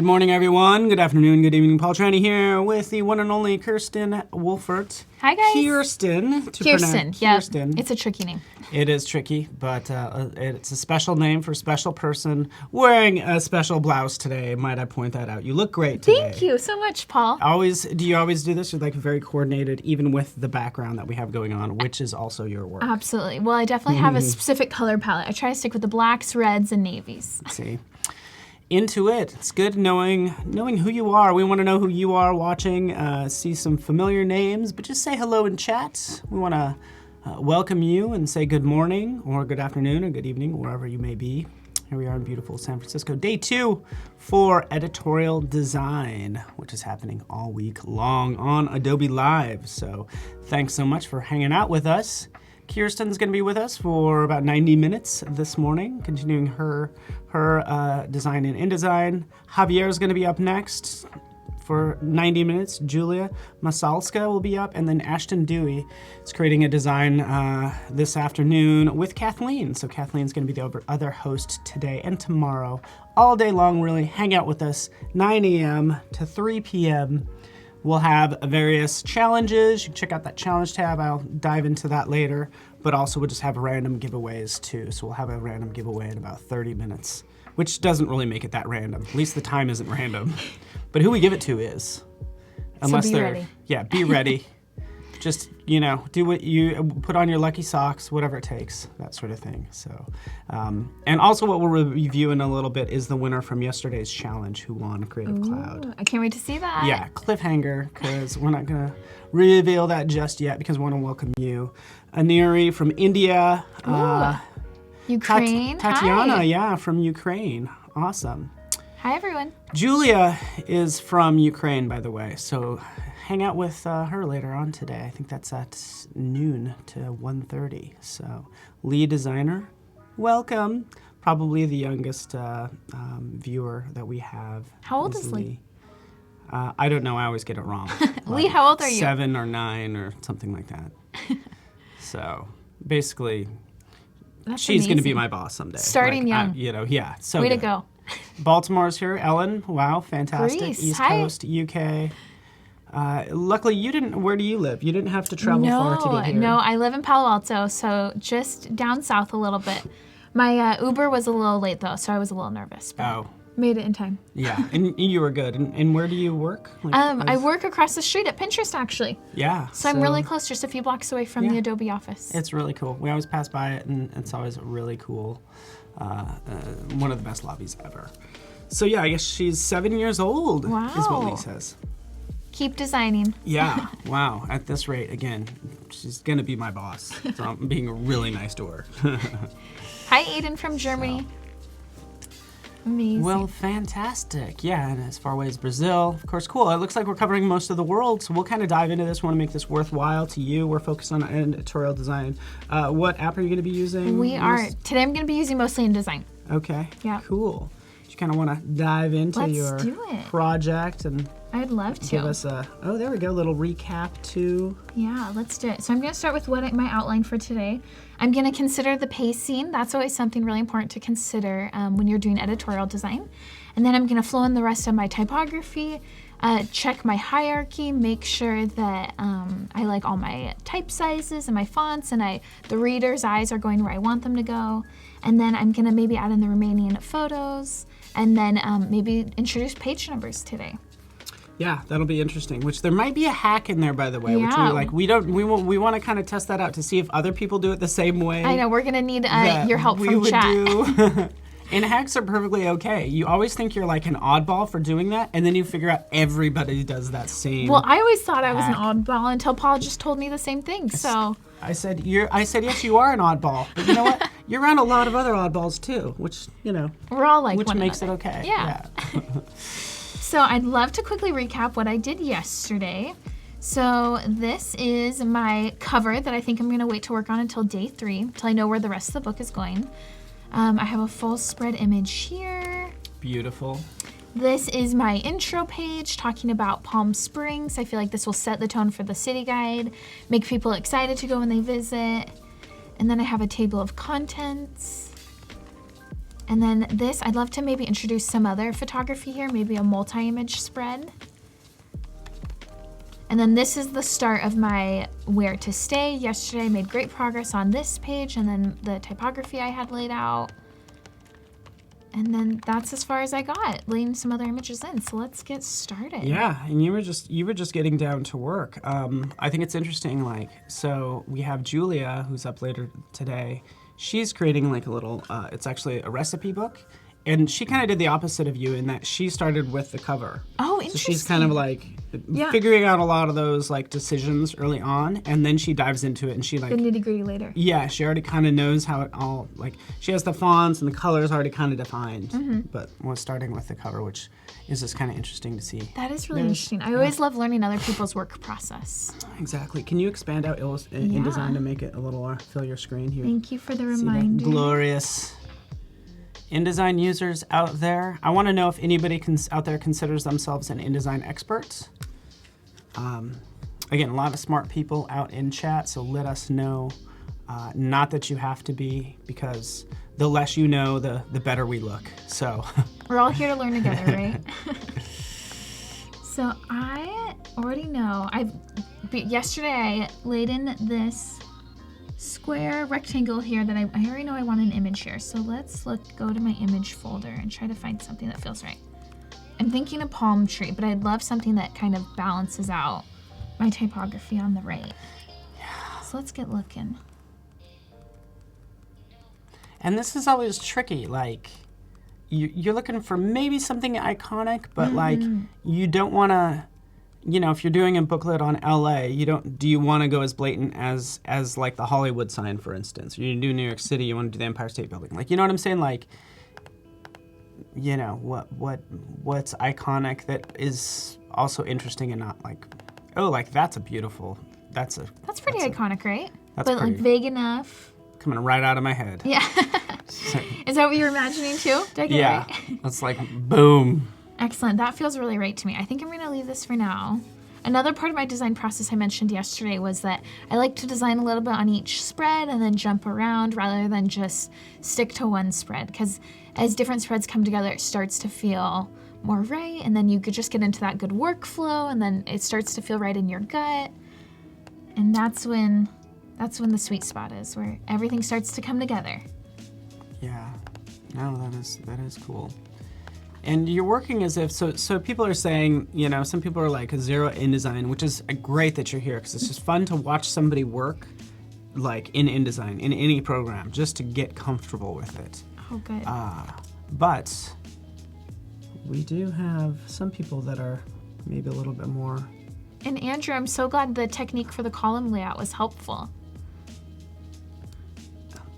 Good morning, everyone. Good afternoon, good evening. Paul Tranny here with the one and only Kirsten Wolfert. Hi, guys. Kirsten. Kirsten. It's a tricky name. It is tricky, but it's a special name for a special person wearing a special blouse today. Might I point that out? You look great today. Thank you so much, Paul. Do you always do this? You're like very coordinated, even with the background that we have going on, which is also your work. Absolutely. Well, I definitely have a specific color palette. I try to stick with the blacks, reds, and navies. Let's see. Into it. It's good knowing who you are. We want to know who you are watching, see some familiar names, but just say hello in chat. We want to welcome you and say good morning or good afternoon or good evening, wherever you may be. Here we are in beautiful San Francisco. Day 2 for Editorial Design, which is happening all week long on Adobe Live. So thanks so much for hanging out with us. Kirsten's going to be with us for about 90 minutes this morning, continuing her design in InDesign. Javier's going to be up next for 90 minutes. Julia Masalska will be up, and then Ashton Dewey is creating a design this afternoon with Kathleen. So Kathleen's going to be the other host today and tomorrow. All day long, really. Hang out with us, 9 a.m. to 3 p.m. We'll have various challenges. You can check out that challenge tab. I'll dive into that later. But also we'll just have random giveaways too. So we'll have a random giveaway in about 30 minutes, which doesn't really make it that random. At least the time isn't random. But who we give it to is. Unless so be ready. Yeah, be ready. Just, do what you put on your lucky socks, whatever it takes, that sort of thing. So, and also what we'll review in a little bit is the winner from yesterday's challenge who won Creative Cloud. I can't wait to see that. Yeah, cliffhanger, because we're not going to reveal that just yet because we want to welcome you. Aniri from India. Ukraine. Tatiana, Hi. yeah, from Ukraine. Awesome. Hi, everyone. Julia is from Ukraine, by the way, so hang out with her later on today. I think that's at noon to 1:30. So, lead designer, welcome. Probably the youngest viewer that we have. How old is Lee? I don't know. I always get it wrong. Lee, how old are you? 7 or 9 or something like that. So, basically, she's going to be my boss someday. Starting young. Yeah. So way good. to go. Baltimore's here. Ellen, wow, fantastic. Greece. East Hi. Coast, UK. Luckily, you didn't. Where do you live? You didn't have to travel far to get here. No, I live in Palo Alto, so just down south a little bit. My Uber was a little late though, so I was a little nervous. But made it in time. Yeah, and you were good. And where do you work? I work across the street at Pinterest, actually. Yeah. So I'm really close, just a few blocks away from the Adobe office. It's really cool. We always pass by it, and it's always really cool. One of the best lobbies ever. So yeah, I guess she's 7 years old. Wow. Is what Lee says. Keep designing. Yeah. Wow. At this rate, again, she's gonna be my boss. So I'm being really nice to her. Hi, Aiden from Germany. Amazing. Well, fantastic. Yeah, and as far away as Brazil, of course, cool. It looks like we're covering most of the world, so we'll kind of dive into this. We want to make this worthwhile to you. We're focused on editorial design. What app are you going to be using? Today I'm going to be using mostly InDesign. Okay. Yeah. Cool. You kind of want to dive into your project and I'd love to. give us there we go, little recap too. Yeah, let's do it. So I'm going to start with my outline for today. I'm going to consider the pacing. That's always something really important to consider when you're doing editorial design. And then I'm going to flow in the rest of my typography, check my hierarchy, make sure that I like all my type sizes and my fonts and the reader's eyes are going where I want them to go. And then I'm going to maybe add in the remaining photos and then maybe introduce page numbers today. Yeah, that'll be interesting. Which there might be a hack in there, by the way. Yeah. Which we want to kind of test that out to see if other people do it the same way. I know we're gonna need your help from chat. And hacks are perfectly okay. You always think you're like an oddball for doing that, and then you figure out everybody does that same. Well, I always thought I was an oddball until Paul just told me the same thing. So I said yes, you are an oddball, but you know what? You're around a lot of other oddballs too, which we're all like which one makes another. it okay. Yeah. So I'd love to quickly recap what I did yesterday. So this is my cover that I think I'm going to wait to work on until day 3, until I know where the rest of the book is going. I have a full spread image here. Beautiful. This is my intro page talking about Palm Springs. I feel like this will set the tone for the city guide, make people excited to go when they visit. And then I have a table of contents. And then this, I'd love to maybe introduce some other photography here, maybe a multi-image spread. And then this is the start of my where to stay. Yesterday I made great progress on this page and then the typography I had laid out. And then that's as far as I got, laying some other images in. So let's get started. Yeah, and you were just getting down to work. I think it's interesting, like, so we have Julia, who's up later today. She's creating like a little, it's actually a recipe book. And she kind of did the opposite of you in that she started with the cover. Oh, interesting. So she's kind of like figuring out a lot of those like decisions early on, and then she dives into it and she like... The nitty-gritty later. Yeah, she already kind of knows how it all, like, she has the fonts and the colors already kind of defined, but was starting with the cover, which is just kind of interesting to see. That is really interesting. I always love learning other people's work process. Exactly. Can you expand out InDesign to make it a little, fill your screen here? Thank you for the See reminder. that glorious... InDesign users out there, I want to know if anybody out there considers themselves an InDesign expert. Again, a lot of smart people out in chat, so let us know. Not that you have to be, because the less you know, the better we look. So we're all here to learn together, right? So I already know. Yesterday I laid in this square rectangle here that I already know I want an image here. So let's go to my image folder and try to find something that feels right. I'm thinking a palm tree, but I'd love something that kind of balances out my typography on the right. Yeah. So let's get looking. And this is always tricky, like you're looking for maybe something iconic, but like you don't want to, you know, if you're doing a booklet on LA, do you want to go as blatant as like the Hollywood sign, for instance? Or you do New York City, you want to do the Empire State Building. Like, you know what I'm saying? Like, you know, what's iconic that is also interesting and not like, oh, like that's pretty iconic, right? That's but pretty, like vague enough. Coming right out of my head. Yeah. Is that what you were imagining too? Did I get it right? That's like boom. Excellent. That feels really right to me. I think I'm going to leave this for now. Another part of my design process I mentioned yesterday was that I like to design a little bit on each spread and then jump around rather than just stick to one spread, because as different spreads come together, it starts to feel more right, and then you could just get into that good workflow, and then it starts to feel right in your gut. And that's when the sweet spot is, where everything starts to come together. Yeah. No, that is cool. And you're working as if, so people are saying, you know, some people are like a zero InDesign, which is great that you're here, because it's just fun to watch somebody work like in InDesign, in any program, just to get comfortable with it. Oh, good. But we do have some people that are maybe a little bit more. And Andrew, I'm so glad the technique for the column layout was helpful.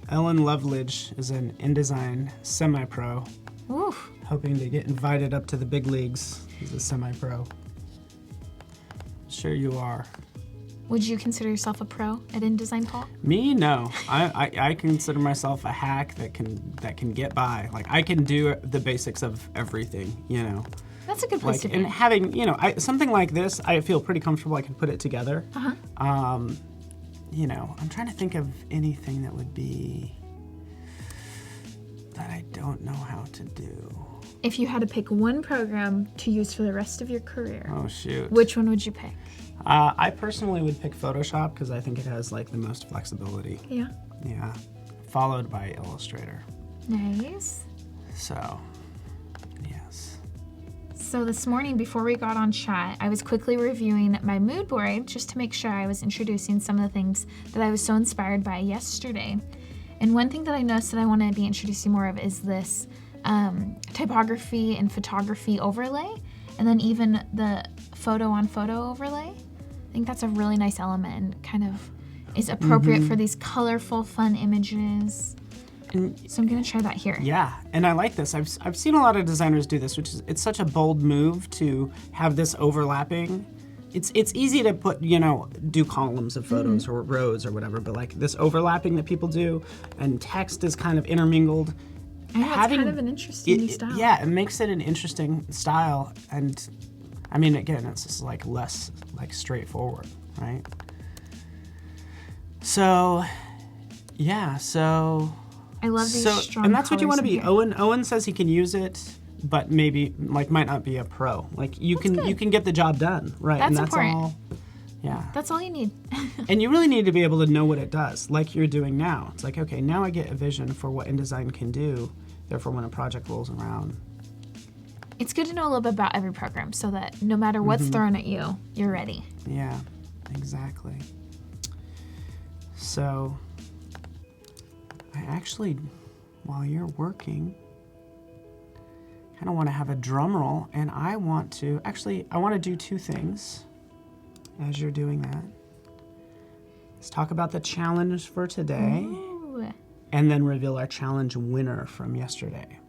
Ellen Loveridge is an InDesign semi-pro. Oof. Hoping to get invited up to the big leagues. He's a semi-pro. Sure you are. Would you consider yourself a pro at InDesign, Paul? Me, no. I consider myself a hack that can get by. Like, I can do the basics of everything, you know. That's a good place to be. And having, you know, something like this, I feel pretty comfortable I can put it together. You know, I'm trying to think of anything that would be that I don't know how to do. If you had to pick one program to use for the rest of your career, oh shoot, which one would you pick? I personally would pick Photoshop, because I think it has like the most flexibility. Yeah. Yeah. Followed by Illustrator. Nice. So, yes. So this morning before we got on chat, I was quickly reviewing my mood board just to make sure I was introducing some of the things that I was so inspired by yesterday. And one thing that I noticed that I want to be introducing more of is this typography and photography overlay, and then even the photo on photo overlay. I think that's a really nice element and kind of is appropriate for these colorful, fun images. So I'm gonna try that here. Yeah, and I like this. I've seen a lot of designers do this, which is, it's such a bold move to have this overlapping. It's easy to put, you know, do columns of photos or rows or whatever, but like this overlapping that people do, and text is kind of intermingled. I know, it's kind of an interesting new style. Yeah, it makes it an interesting style, and I mean, again, it's just like less like straightforward, right? So, yeah, so I love these strong and that's what you want to colors be. in here. Owen says he can use it, but maybe like might not be a pro. Like you can get the job done, right? That's and that's important. all. Yeah. That's all you need. And you really need to be able to know what it does, like you're doing now. It's like, okay, now I get a vision for what InDesign can do. Therefore, when a project rolls around, It's good to know a little bit about every program so that no matter what's thrown at you, you're ready. yeah, exactly. So, I actually, while you're working, kind of want to have a drum roll, and I want to do two things as you're doing that. Let's talk about the challenge for today, Ooh. and then reveal our challenge winner from yesterday.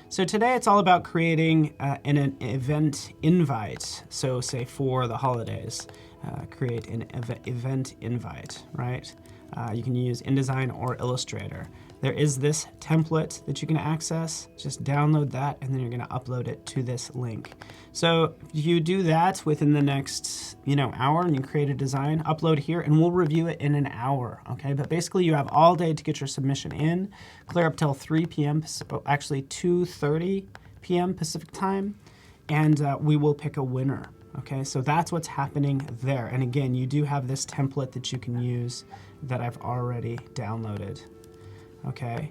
So today it's all about creating an event invite. So say for the holidays, create an event invite, right? You can use InDesign or Illustrator. There is this template that you can access. Just download that, and then you're going to upload it to this link. So you do that within the next hour, and you create a design, upload here, and we'll review it in an hour. Okay, but basically you have all day to get your submission in, clear up till 3 p.m. Actually 2:30 p.m. Pacific time, and we will pick a winner. Okay, so that's what's happening there. And again, you do have this template that you can use that I've already downloaded. Okay,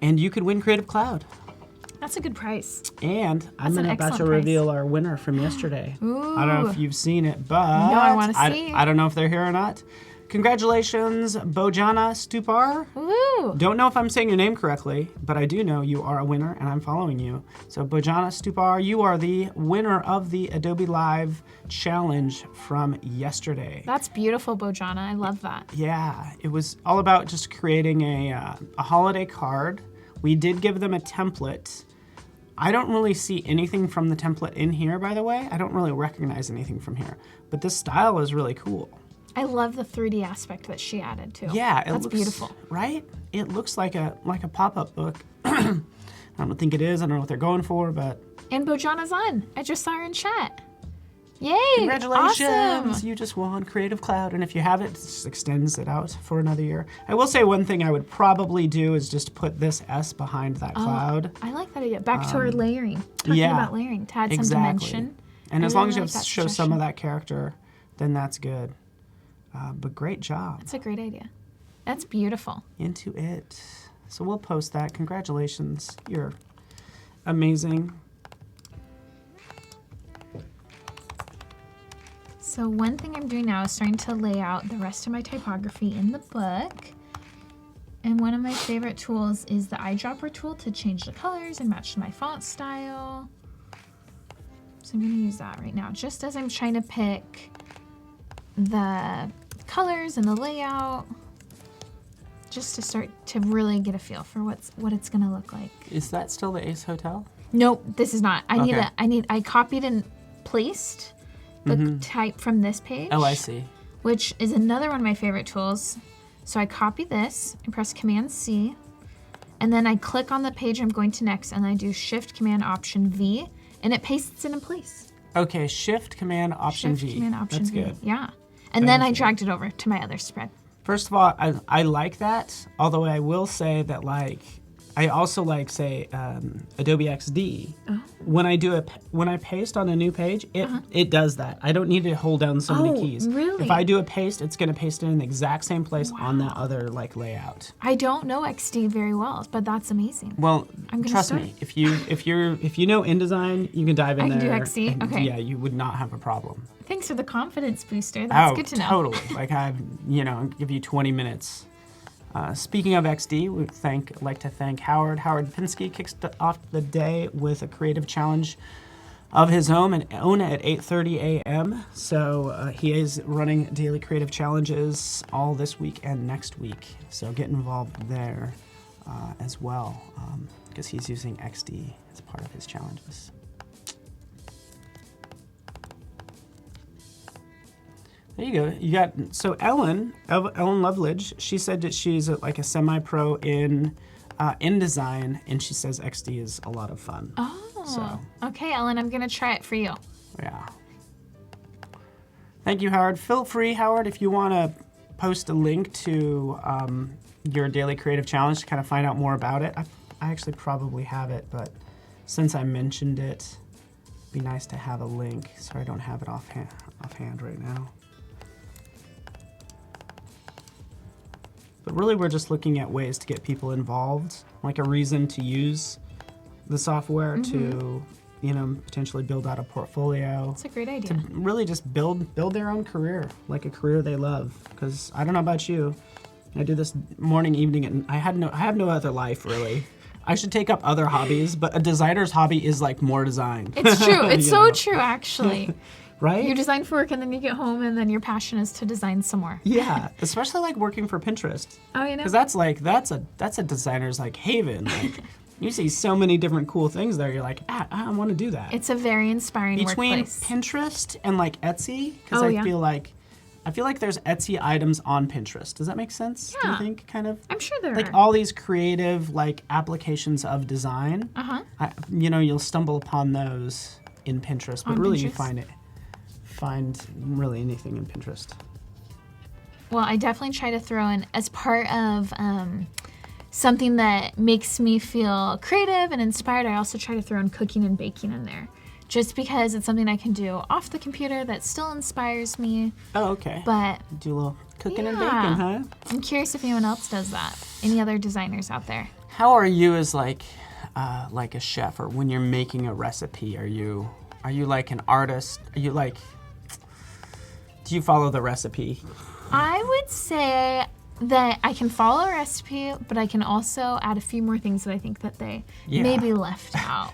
and you could win Creative Cloud. That's a good price. And I'm about to reveal our winner from yesterday. Ooh. I don't know if you've seen it, but No, I want to see. I don't know if they're here or not. Congratulations, Bojana Stupar. Woo! Don't know if I'm saying your name correctly, but I do know you are a winner, and I'm following you. So Bojana Stupar, you are the winner of the Adobe Live Challenge from yesterday. That's beautiful, Bojana. I love that. Yeah, it was all about just creating a holiday card. We did give them a template. I don't really see anything from the template in here, by the way. I don't really recognize anything from here, but this style is really cool. I love the 3D aspect that she added too. Yeah, That's beautiful. Right? It looks like a pop-up book. I don't think it is. I don't know what they're going for, but And Bojana's on. I just saw her in chat. Yay! congratulations! Awesome. You just won Creative Cloud, and if you have it, it just extends it out for another year. I will say one thing I would probably do is just put this S behind that cloud. I like that idea. Back to our layering. Talking yeah, about layering to add some exactly. dimension. And I as long really as you like that show some suggestion. of that character, then that's good. But great job. That's a great idea. That's beautiful. Into it. So we'll post that. Congratulations. You're amazing. So one thing I'm doing now is starting to lay out the rest of my typography in the book. And one of my favorite tools is the eyedropper tool to change the colors and match my font style. So I'm going to use that right now, just as I'm trying to pick the colors and the layout, just to start to really get a feel for what it's going to look like. Is that still the Ace Hotel? Nope, this is not. Okay. I copied and placed the type from this page. Oh, I see. Which is another one of my favorite tools. So I copy this and press Command C, and then I click on the page I'm going to next, and I do Shift Command Option V, and it pastes it in place. Okay, Shift Command Option Shift V. Command Option That's V. good. Yeah. And then I dragged it over to my other spread. First of all, I like that. Although I will say that I also like say Adobe XD. Oh. When I paste on a new page, it does that. I don't need to hold down so many keys. Really? If I do a paste, it's going to paste it in the exact same place on that other layout. I don't know XD very well, but that's amazing. Well, I'm gonna trust start. me. If you know InDesign, you can dive in I can do there. XD? and, Okay. Yeah, you would not have a problem. Thanks for the confidence booster. That's good to know. Totally. Give you 20 minutes. Speaking of XD, we'd like to thank Howard. Howard Pinsky kicks off the day with a creative challenge of his own at 8:30 a.m. So he is running daily creative challenges all this week and next week. So get involved there as well, because he's using XD as part of his challenges. There you go. You got Ellen Loveridge. She said that she's like a semi-pro in InDesign, and she says XD is a lot of fun. Oh, So. okay, Ellen, I'm gonna try it for you. Yeah. Thank you, Howard. Feel free, Howard, if you want to post a link to your daily creative challenge to kind of find out more about it. I actually probably have it, but since I mentioned it, it'd be nice to have a link. Sorry, I don't have it offhand right now. But really, we're just looking at ways to get people involved, like a reason to use the software to, you know, potentially build out a portfolio. That's a great idea. To really just build their own career, like a career they love. Because I don't know about you, I do this morning, evening, and I have no other life really. I should take up other hobbies, but a designer's hobby is like more design. It's true. It's so true, actually. Right? You design for work, and then you get home, and then your passion is to design some more. Yeah, especially like working for Pinterest. Oh, you know. Because that's a designer's like haven. Like, you see so many different cool things there. You're like, I want to do that. It's a very inspiring Between workplace. Pinterest and like Etsy, because Oh, I yeah. feel like there's Etsy items on Pinterest. Does that make sense? Do you Yeah. think, kind of? I'm sure there Like are. all these creative like applications of design. You know, you'll stumble upon those in Pinterest, but On really you Pinterest? find really anything in Pinterest. Well, I definitely try to throw in, as part of something that makes me feel creative and inspired, I also try to throw in cooking and baking in there. Just because it's something I can do off the computer that still inspires me. Oh, okay. But Do a little cooking and Yeah. baking, huh? I'm curious if anyone else does that. Any other designers out there? How are you as like a chef, or when you're making a recipe? Are you like an artist? Are you like, do you follow the recipe? I would say that I can follow a recipe, but I can also add a few more things that I think that they maybe left out.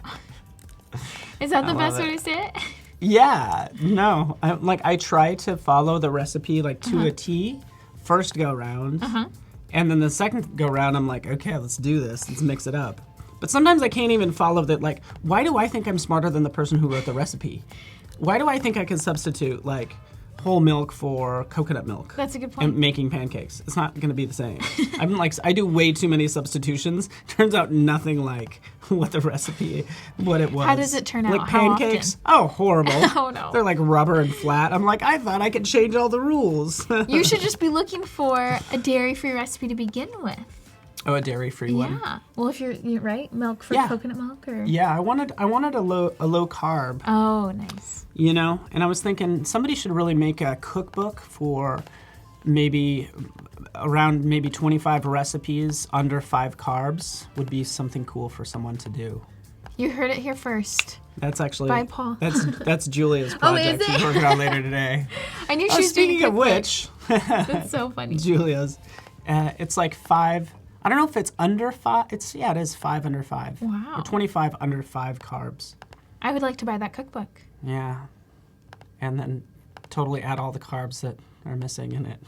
Is that the best way to say it? Yeah, no. I try to follow the recipe like to a T first go round. And then the second go round, I'm like, okay, let's do this. Let's mix it up. But sometimes I can't even follow that. Like, why do I think I'm smarter than the person who wrote the recipe? Why do I think I can substitute like whole milk for coconut milk? That's a good point. And making pancakes. It's not going to be the same. I do way too many substitutions. Turns out nothing like what the recipe, what it was. How does it turn out? Like How pancakes? Oh, horrible. Oh, no. They're like rubber and flat. I'm like, I thought I could change all the rules. You should just be looking for a dairy-free recipe to begin with. Oh, a dairy-free one? Yeah. Well, if you're right, milk for Yeah. coconut milk, or Yeah, I wanted a low carb. oh, nice. You know, and I was thinking somebody should really make a cookbook for maybe around 25 recipes under 5 carbs would be something cool for someone to do. You heard it here first. That's actually By Paul. That's Julia's Oh, is project it? she's working on later today. I knew she was doing Speaking of cookbook. which, That's so funny. Julia's, it's like 5. I don't know if it's under 5. It is 5 under 5. Wow. Or 25 under 5 carbs. I would like to buy that cookbook. Yeah. And then totally add all the carbs that are missing in it.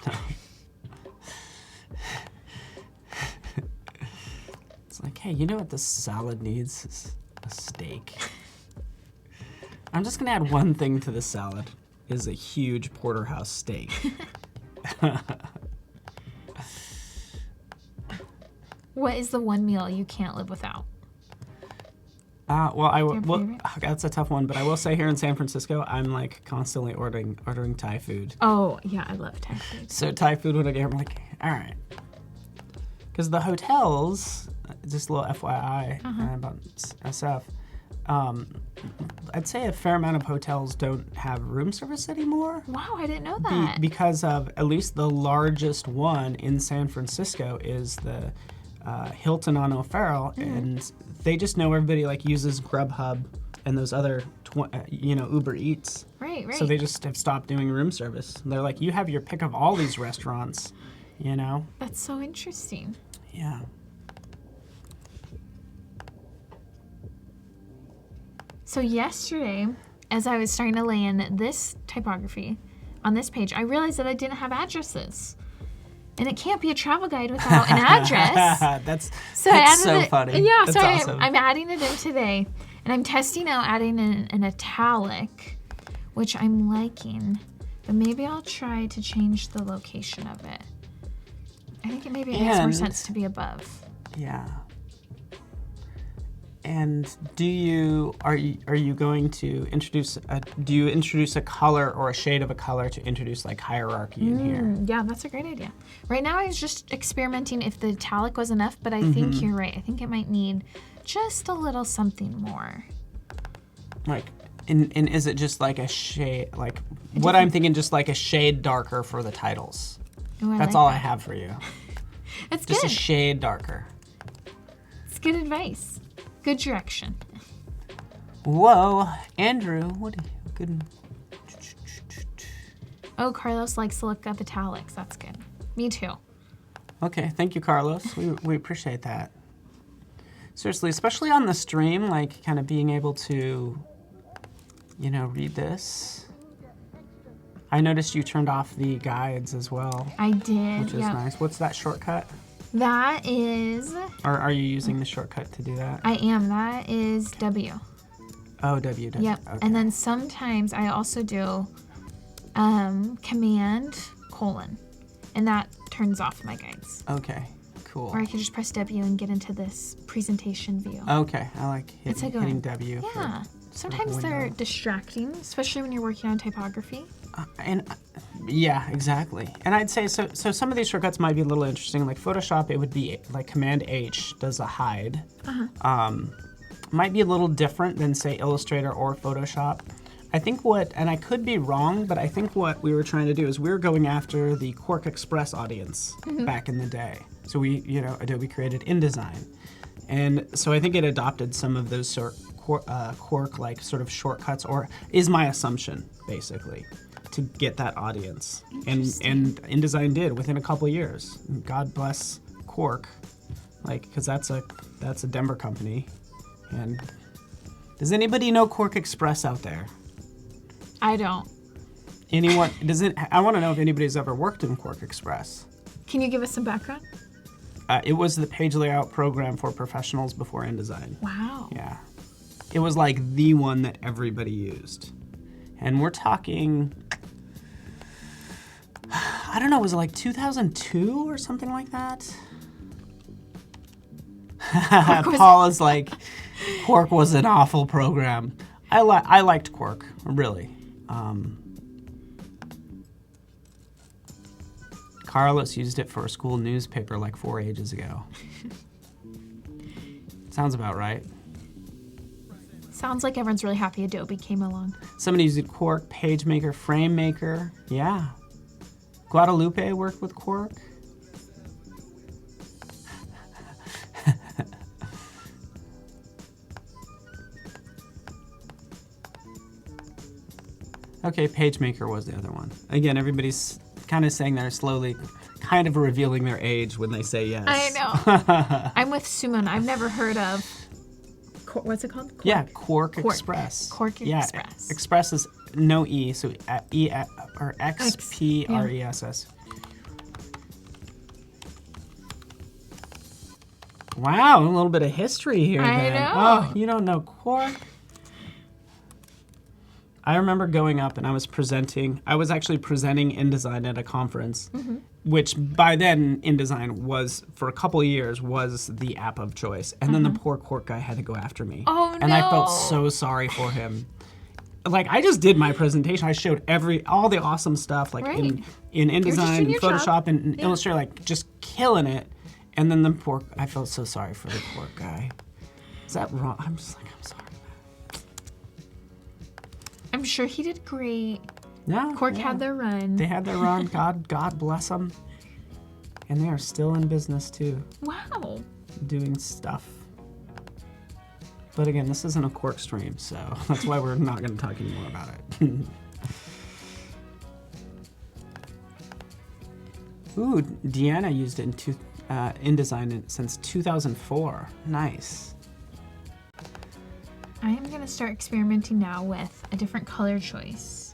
It's like, hey, you know what this salad needs? Is a steak. I'm just gonna add one thing to the salad. Is a huge porterhouse steak. What is the one meal you can't live without? Well, favorite? that's a tough one, but I will say here in San Francisco, I'm like constantly ordering Thai food. Oh, yeah, I love Thai food. So Thai food, when I get, I'm like, all right. Because the hotels, just a little FYI about SF, I'd say a fair amount of hotels don't have room service anymore. Wow, I didn't know that. Because of at least the largest one in San Francisco is the Hilton on O'Farrell, and they just know everybody like uses Grubhub and those other Uber Eats. Right. So they just have stopped doing room service. They're like, you have your pick of all these restaurants, you know? That's so interesting. Yeah. So yesterday, as I was starting to lay in this typography on this page, I realized that I didn't have addresses. And it can't be a travel guide without an address. That's I so added it. funny. Yeah, That's so awesome. I'm adding it in today. And I'm testing out adding in an italic, which I'm liking. But maybe I'll try to change the location of it. I think it maybe makes more And- sense to be above. Yeah. And are you going to introduce do you introduce a color or a shade of a color to introduce like hierarchy in here? Yeah, that's a great idea. Right now I was just experimenting if the italic was enough, but I think you're right. I think it might need just a little something more. Like, and is it just like a shade, like what I'm thinking, just like a shade darker for the titles? Ooh, That's like all that. I have for you. It's Just good. a shade darker. It's good advice. Good direction. Whoa, Andrew, what are you good? Oh, Carlos likes to look at italics. That's good. Me too. Okay, thank you, Carlos. We appreciate that. Seriously, especially on the stream, like kind of being able to, read this. I noticed you turned off the guides as well, I did. which is nice. What's that shortcut? That is. Or are you using the shortcut to do that? I am. That is W. Oh, W. Yep. Okay. And then sometimes I also do Command : and that turns off my guides. Okay, cool. Or I could just press W and get into this presentation view. Okay, I like It's like hitting W. Yeah. Sometimes they're distracting, especially when you're working on typography. Yeah, exactly. And I'd say so some of these shortcuts might be a little interesting. Like Photoshop, it would be like Command H does a hide. Might be a little different than say Illustrator or Photoshop. I think and I could be wrong, but I think what we were trying to do is we were going after the Quark Express audience back in the day. So Adobe created InDesign. And so I think it adopted some of those Quark like sort of shortcuts, or is my assumption basically, to get that audience. And InDesign did within a couple years. God bless Quark, like, because that's a Denver company. And does anybody know Quark Express out there? I don't. Anyone? I want to know if anybody's ever worked in Quark Express. Can you give us some background? It was the page layout program for professionals before InDesign. Wow. Yeah. It was like the one that everybody used. And we're talking, I don't know, was it like 2002 or something like that? Paul is like, Quark was an awful program. I liked Quark, really. Carlos used it for a school newspaper like 4 ages ago. Sounds about right. Sounds like everyone's really happy Adobe came along. Somebody used Quark, PageMaker, FrameMaker. Yeah. Guadalupe worked with Quark. Okay, PageMaker was the other one. Again, everybody's kind of saying they're slowly kind of revealing their age when they say yes. I know. I'm with Suman. I've never heard of, what's it called? Quark? Yeah, Quark Express. Quark Express. Yeah, Express is no E, so E or XPRESS. Wow, a little bit of history here. I then. know. Oh, you don't know Quark? I remember going up and I was actually presenting InDesign at a conference, which by then InDesign was, for a couple of years, was the app of choice. And then the poor Quark guy had to go after me. Oh, and I felt so sorry for him. Like, I just did my presentation. I showed all the awesome stuff, like in InDesign, and Photoshop, and Illustrator, like just killing it. And then I felt so sorry for the Quark guy. Is that wrong? I'm just like, I'm sorry. I'm sure he did great. No, Quark had their run. They had their run. God bless them. And they are still in business too. Wow. Doing stuff. But again, this isn't a Quark stream, so that's why we're not going to talk anymore about it. Ooh, Deanna used it in InDesign since 2004. Nice. I am going to start experimenting now with a different color choice.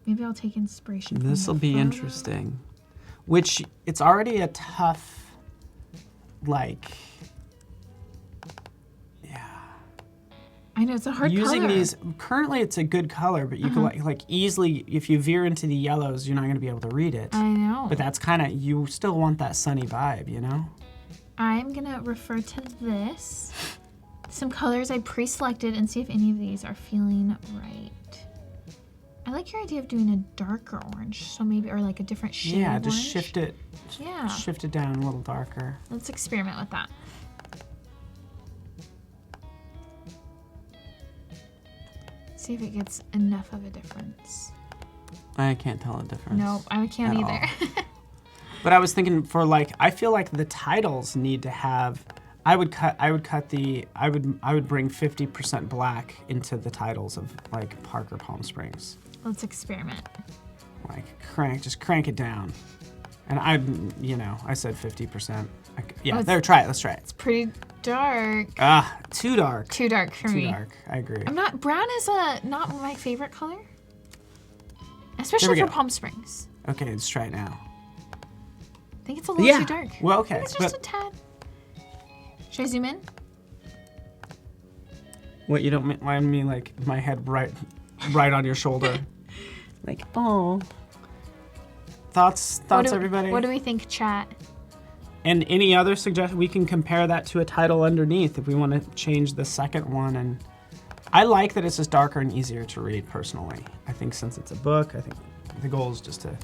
Maybe I'll take inspiration from This will the be photo. interesting. Which, it's already a tough, like, yeah. I know, it's a hard Using color. these, currently it's a good color, but you can like easily, if you veer into the yellows, you're not going to be able to read it. I know. But that's kind of, you still want that sunny vibe, you know? I'm going to refer to this some colors I pre-selected and see if any of these are feeling right. I like your idea of doing a darker orange, so maybe, or like a different shade Yeah, of just orange. shift it. Yeah. Shift it down a little darker. Let's experiment with that. See if it gets enough of a difference. I can't tell a difference. No, I can't at either. But I was thinking for like, I feel like the titles need to have, I would bring 50% black into the titles of like Parker Palm Springs. Let's experiment. Like just crank it down. And I said 50%. Yeah, there, try it, let's try it. It's pretty dark. Too dark. Too dark for me. Too dark, I agree. Brown is not my favorite color. Especially for Palm Springs. Okay, let's try it now. I think it's a little too dark. Well, okay. It's just a tad. Should I zoom in? What, you don't mind me like my head right on your shoulder? Like, oh. Thoughts, everybody? What do we think, chat? And any other suggestions? We can compare that to a title underneath if we want to change the second one. And I like that it's just darker and easier to read personally. I think since it's a book, I think the goal is just to,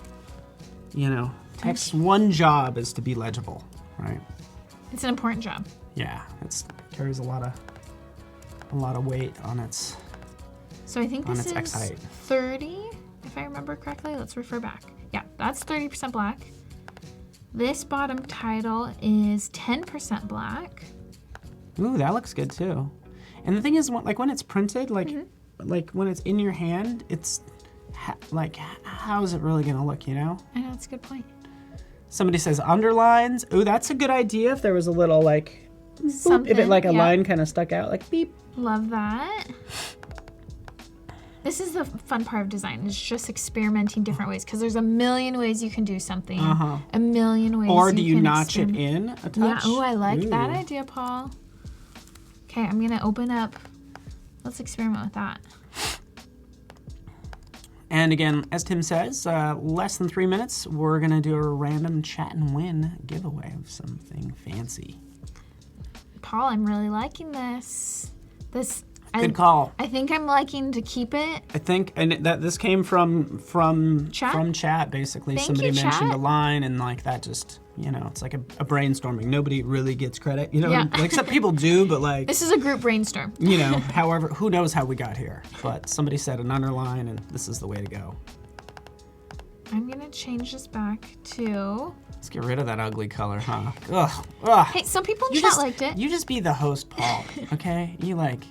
text's one job is to be legible, right? It's an important job. Yeah, it carries a lot of weight on its. So I think this is X-height. 30, if I remember correctly. Let's refer back. Yeah, that's 30% black. This bottom title is 10% black. Ooh, that looks good too. And the thing is, like when it's printed, like when it's in your hand, it's how is it really gonna look? I know, that's a good point. Somebody says underlines. Ooh, that's a good idea. If there was a little like, boop, if it like a line kind of stuck out, like beep. Love that. This is the fun part of design. It's just experimenting different ways because there's a million ways you can do something. A million ways. Or do you notch it in a touch? Yeah. Oh, I like that idea, Paul. Okay, I'm gonna open up. Let's experiment with that. And again, as Tim says, less than 3 minutes, we're gonna do a random chat and win giveaway of something fancy. Paul, I'm really liking this. Good call. I think I'm liking to keep it. I think, and that this came from chat? From chat basically. Thank Somebody you, mentioned chat. a line, and like that just it's like a brainstorming. Nobody really gets credit, Yeah. Like some people do, but like This is a group brainstorm. However, who knows how we got here? But somebody said an underline, and this is the way to go. I'm gonna change this back to. Let's get rid of that ugly color, huh? Ugh. Hey, some people in chat liked it. You just be the host, Paul. Okay? You like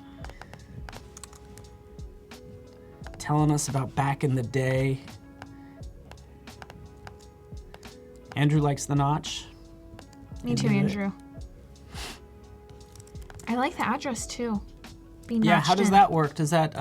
telling us about back in the day. Andrew likes the notch. Me too, Andrew. I like the address too. Being Yeah, notched how does in. that work? Does that,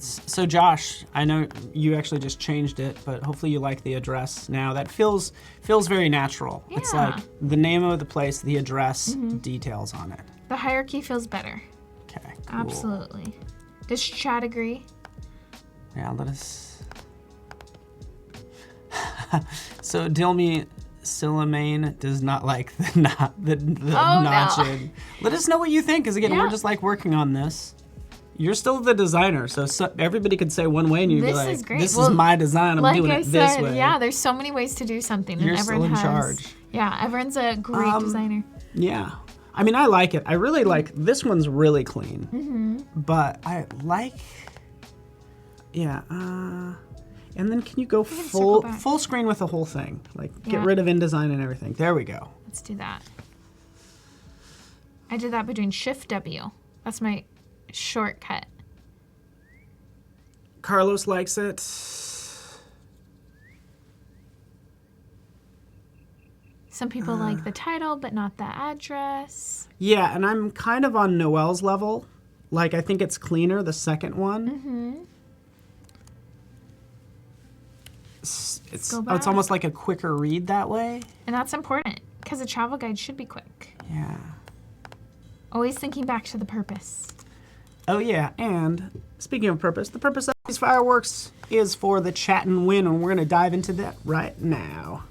so Josh, I know you actually just changed it, but hopefully you like the address now. That feels very natural. Yeah. It's like the name of the place, the address, details on it. The hierarchy feels better. Okay, cool. Absolutely. Does chat agree? Yeah, let us. So Dilmy Silamain does not like the notching. No. Let us know what you think, because again, we're just like working on this. You're still the designer, so everybody could say one way, and you'd be like, is great. "This is my design. I'm doing it this way." Yeah, there's so many ways to do something. You're and still everyone in has, charge. Yeah, everyone's a great designer. Yeah. I mean, I like it. I really like this one's really clean. But I like. Yeah. And then can you go full screen with the whole thing? Like get rid of InDesign and everything. There we go. Let's do that. I did that by doing Shift W. That's my shortcut. Carlos likes it. Some people like the title, but not the address. Yeah, and I'm kind of on Noelle's level. Like, I think it's cleaner, the second one. It's almost like a quicker read that way. And that's important, because a travel guide should be quick. Yeah. Always thinking back to the purpose. Oh, yeah, and speaking of purpose, the purpose of these fireworks is for the chat and win, and we're going to dive into that right now.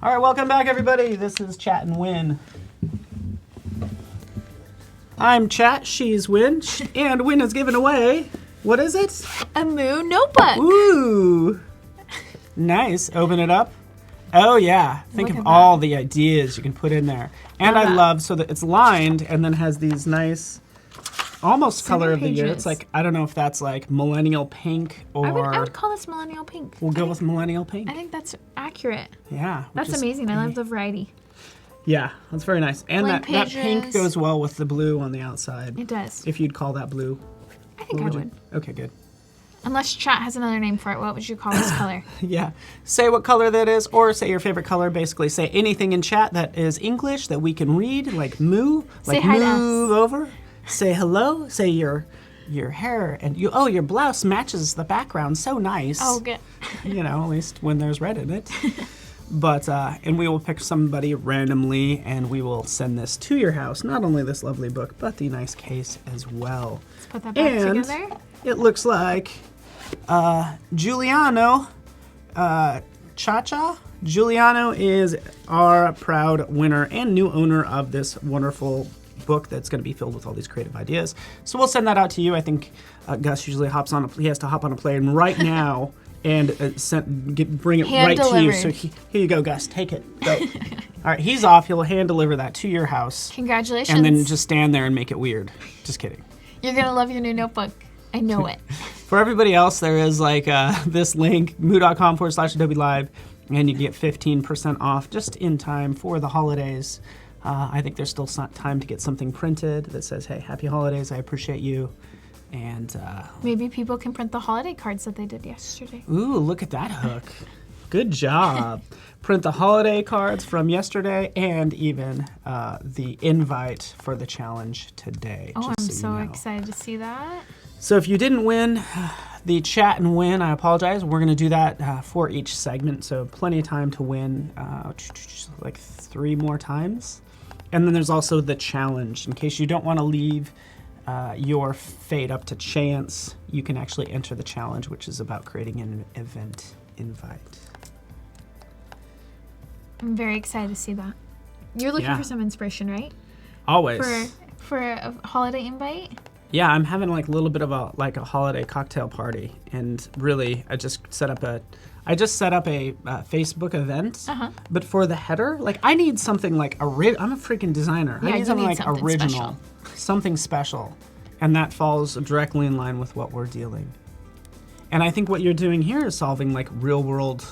All right, welcome back, everybody. This is Chat and Win. I'm Chat, she's Win, and Win is giving away, what is it? A Moo notebook. Ooh, nice. Open it up. Oh yeah, think Look of at all that. the ideas you can put in there. And Love I that. love so that it's lined and then has these nice, almost Center color of the year. pages. It's like, I don't know if that's like millennial pink or... I would call this millennial pink. We'll go with millennial pink. I think that's accurate. Yeah. which That's is- amazing. I love the variety. Yeah, that's very nice. And that Blank pink pages. goes well with the blue on the outside. It does. If you'd call that blue. I think I What would. Okay, good. Unless Chat has another name for it, what would you call this color? Yeah. Say what color that is, or say your favorite color. Basically, say anything in chat that is English that we can read, like moo, Say like hi to us. move over. Say hello. Say your hair and your blouse matches the background so nice. Oh, good. You know, at least when there's red in it. But and we will pick somebody randomly, and we will send this to your house. Not only this lovely book, but the nice case as well. Let's put that back And together. it looks like Giuliano Chacha. Giuliano is our proud winner and new owner of this wonderful book that's going to be filled with all these creative ideas. So we'll send that out to you. I think Gus usually he has to hop on a plane right now and bring it Hand right to you. delivered. So here you go, Gus. Take it. Go. All right, he's off. He'll hand deliver that to your house. Congratulations. And then just stand there and make it weird. Just kidding. You're going to love your new notebook. I know it. For everybody else, there is like this link, moo.com/Adobe Live, and you get 15% off just in time for the holidays. I think there's still time to get something printed that says, hey, happy holidays, I appreciate you. And, Maybe people can print the holiday cards that they did yesterday. ooh, look at that hook. Good job. Print the holiday cards from yesterday and even the invite for the challenge today. Oh, I'm just so you know. excited to see that. So if you didn't win the Chat and Win, I apologize. We're going to do that for each segment, so plenty of time to win, like 3 more times. And then there's also the challenge. In case you don't want to leave your fate up to chance, you can actually enter the challenge, which is about creating an event invite. I'm very excited to see that. You're looking Yeah. for some inspiration, right? Always. For a holiday invite? Yeah, I'm having like a little bit of a holiday cocktail party, and really, I just set up a Facebook event. But for the header, like I need something like I'm a freaking designer. Yeah, I you need something need like something original, something special, and that falls directly in line with what we're dealing. And I think what you're doing here is solving like real world,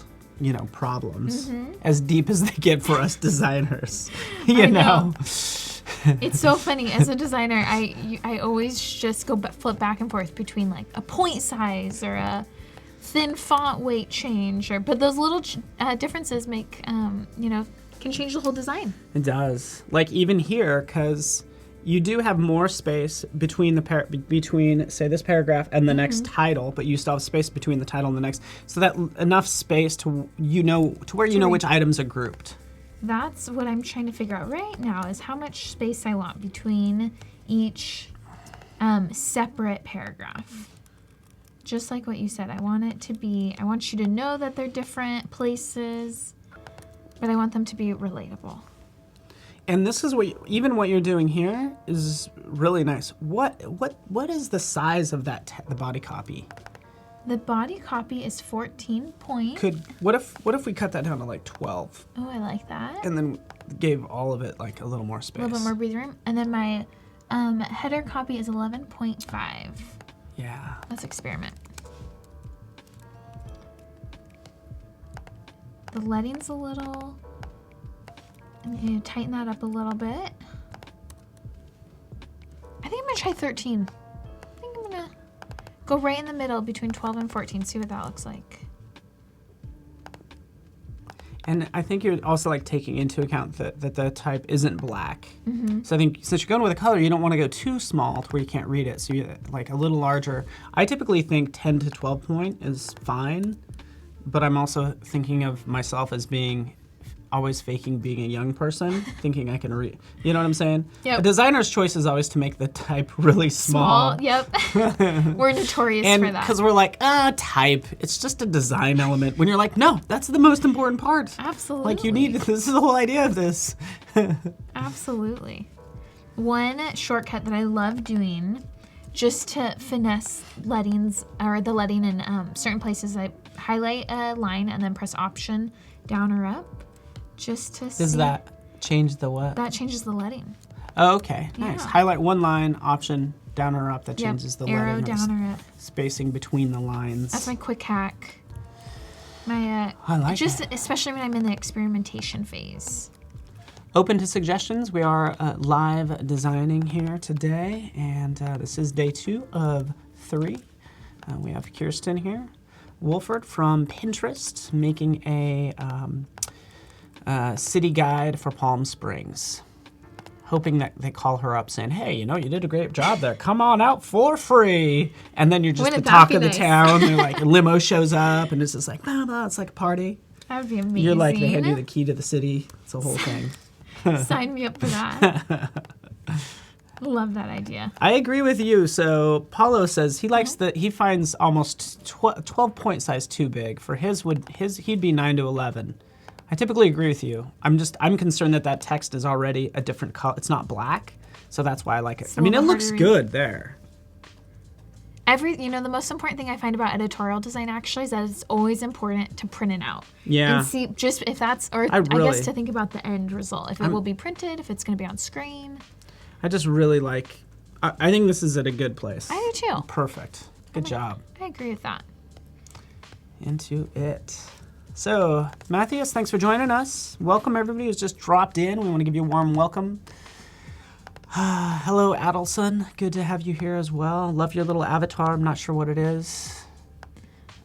problems, as deep as they get for us designers. You I know. know. It's so funny. As a designer, I always just flip back and forth between like a point size or a thin font weight change, but those little differences make can change the whole design. It does. Like even here, because you do have more space between between say this paragraph and the next title, but you still have space between the title and the next, so that enough space to where you know which items are grouped. That's what I'm trying to figure out right now, is how much space I want between each separate paragraph. Just like what you said, I want you to know that they're different places, but I want them to be relatable. And this is what you're doing here is really nice. What is the size of the body copy? The body copy is 14 point. What if we cut that down to like 12? Oh, I like that. And then gave all of it like a little more space. A little bit more breathing room. And then my header copy is 11.5. Yeah. Let's experiment. The leading's a little... I'm going to tighten that up a little bit. I think I'm going to try 13. I think I'm going to go right in the middle between 12 and 14, see what that looks like. And I think you're also like taking into account that the type isn't black. Mm-hmm. So I think since you're going with a color, you don't want to go too small to where you can't read it. So you're like a little larger. I typically think 10 to 12 point is fine, but I'm also thinking of myself as being always faking being a young person, thinking I can read. You know what I'm saying? Yep. A designer's choice is always to make the type really small. Yep. We're notorious And for that. because we're like, type, it's just a design element. When you're like, no, that's the most important part. Absolutely. Like this is the whole idea of this. Absolutely. One shortcut that I love doing just to finesse lettings or the leading in certain places, I highlight a line and then press Option down or up just to see. Does that change the what? That changes the leading. Oh, okay, nice. Yeah. Highlight one line, Option down or up. That Yep. changes the Arrow lettering. down or up. Spacing between the lines. That's my quick hack. My I like just it. especially when I'm in the experimentation phase. Open to suggestions. We are live designing here today, and this is day 2 of 3. We have Kirsten here, Wolfert from Pinterest, making a city guide for Palm Springs. Hoping that they call her up saying, hey, you did a great job there. Come on out for free. And then you're just the Wouldn't that talk be of the nice? town. They're like, a limo shows up, and it's just like, blah, blah. It's like a party. That would be amazing. You're like, they hand you the key to the city. It's a whole thing. Sign me up for that. Love that idea. I agree with you. So Paulo says he likes he finds almost 12 point size too big. For he'd be 9 to 11. I typically agree with you. I'm concerned that text is already a different color. It's not black, so that's why I like it. It's a I mean, it little looks harder to good there. The most important thing I find about editorial design actually is that it's always important to print it out. Yeah. And see just if that's, or I guess to think about the end result. If it will be printed, if it's going to be on screen. I just really like, I think this is at a good place. I do too. Perfect. Good job. I agree with that. Into it. So, Matthias, thanks for joining us. Welcome everybody who's just dropped in. We want to give you a warm welcome. Hello, Adelson. Good to have you here as well. Love your little avatar. I'm not sure what it is.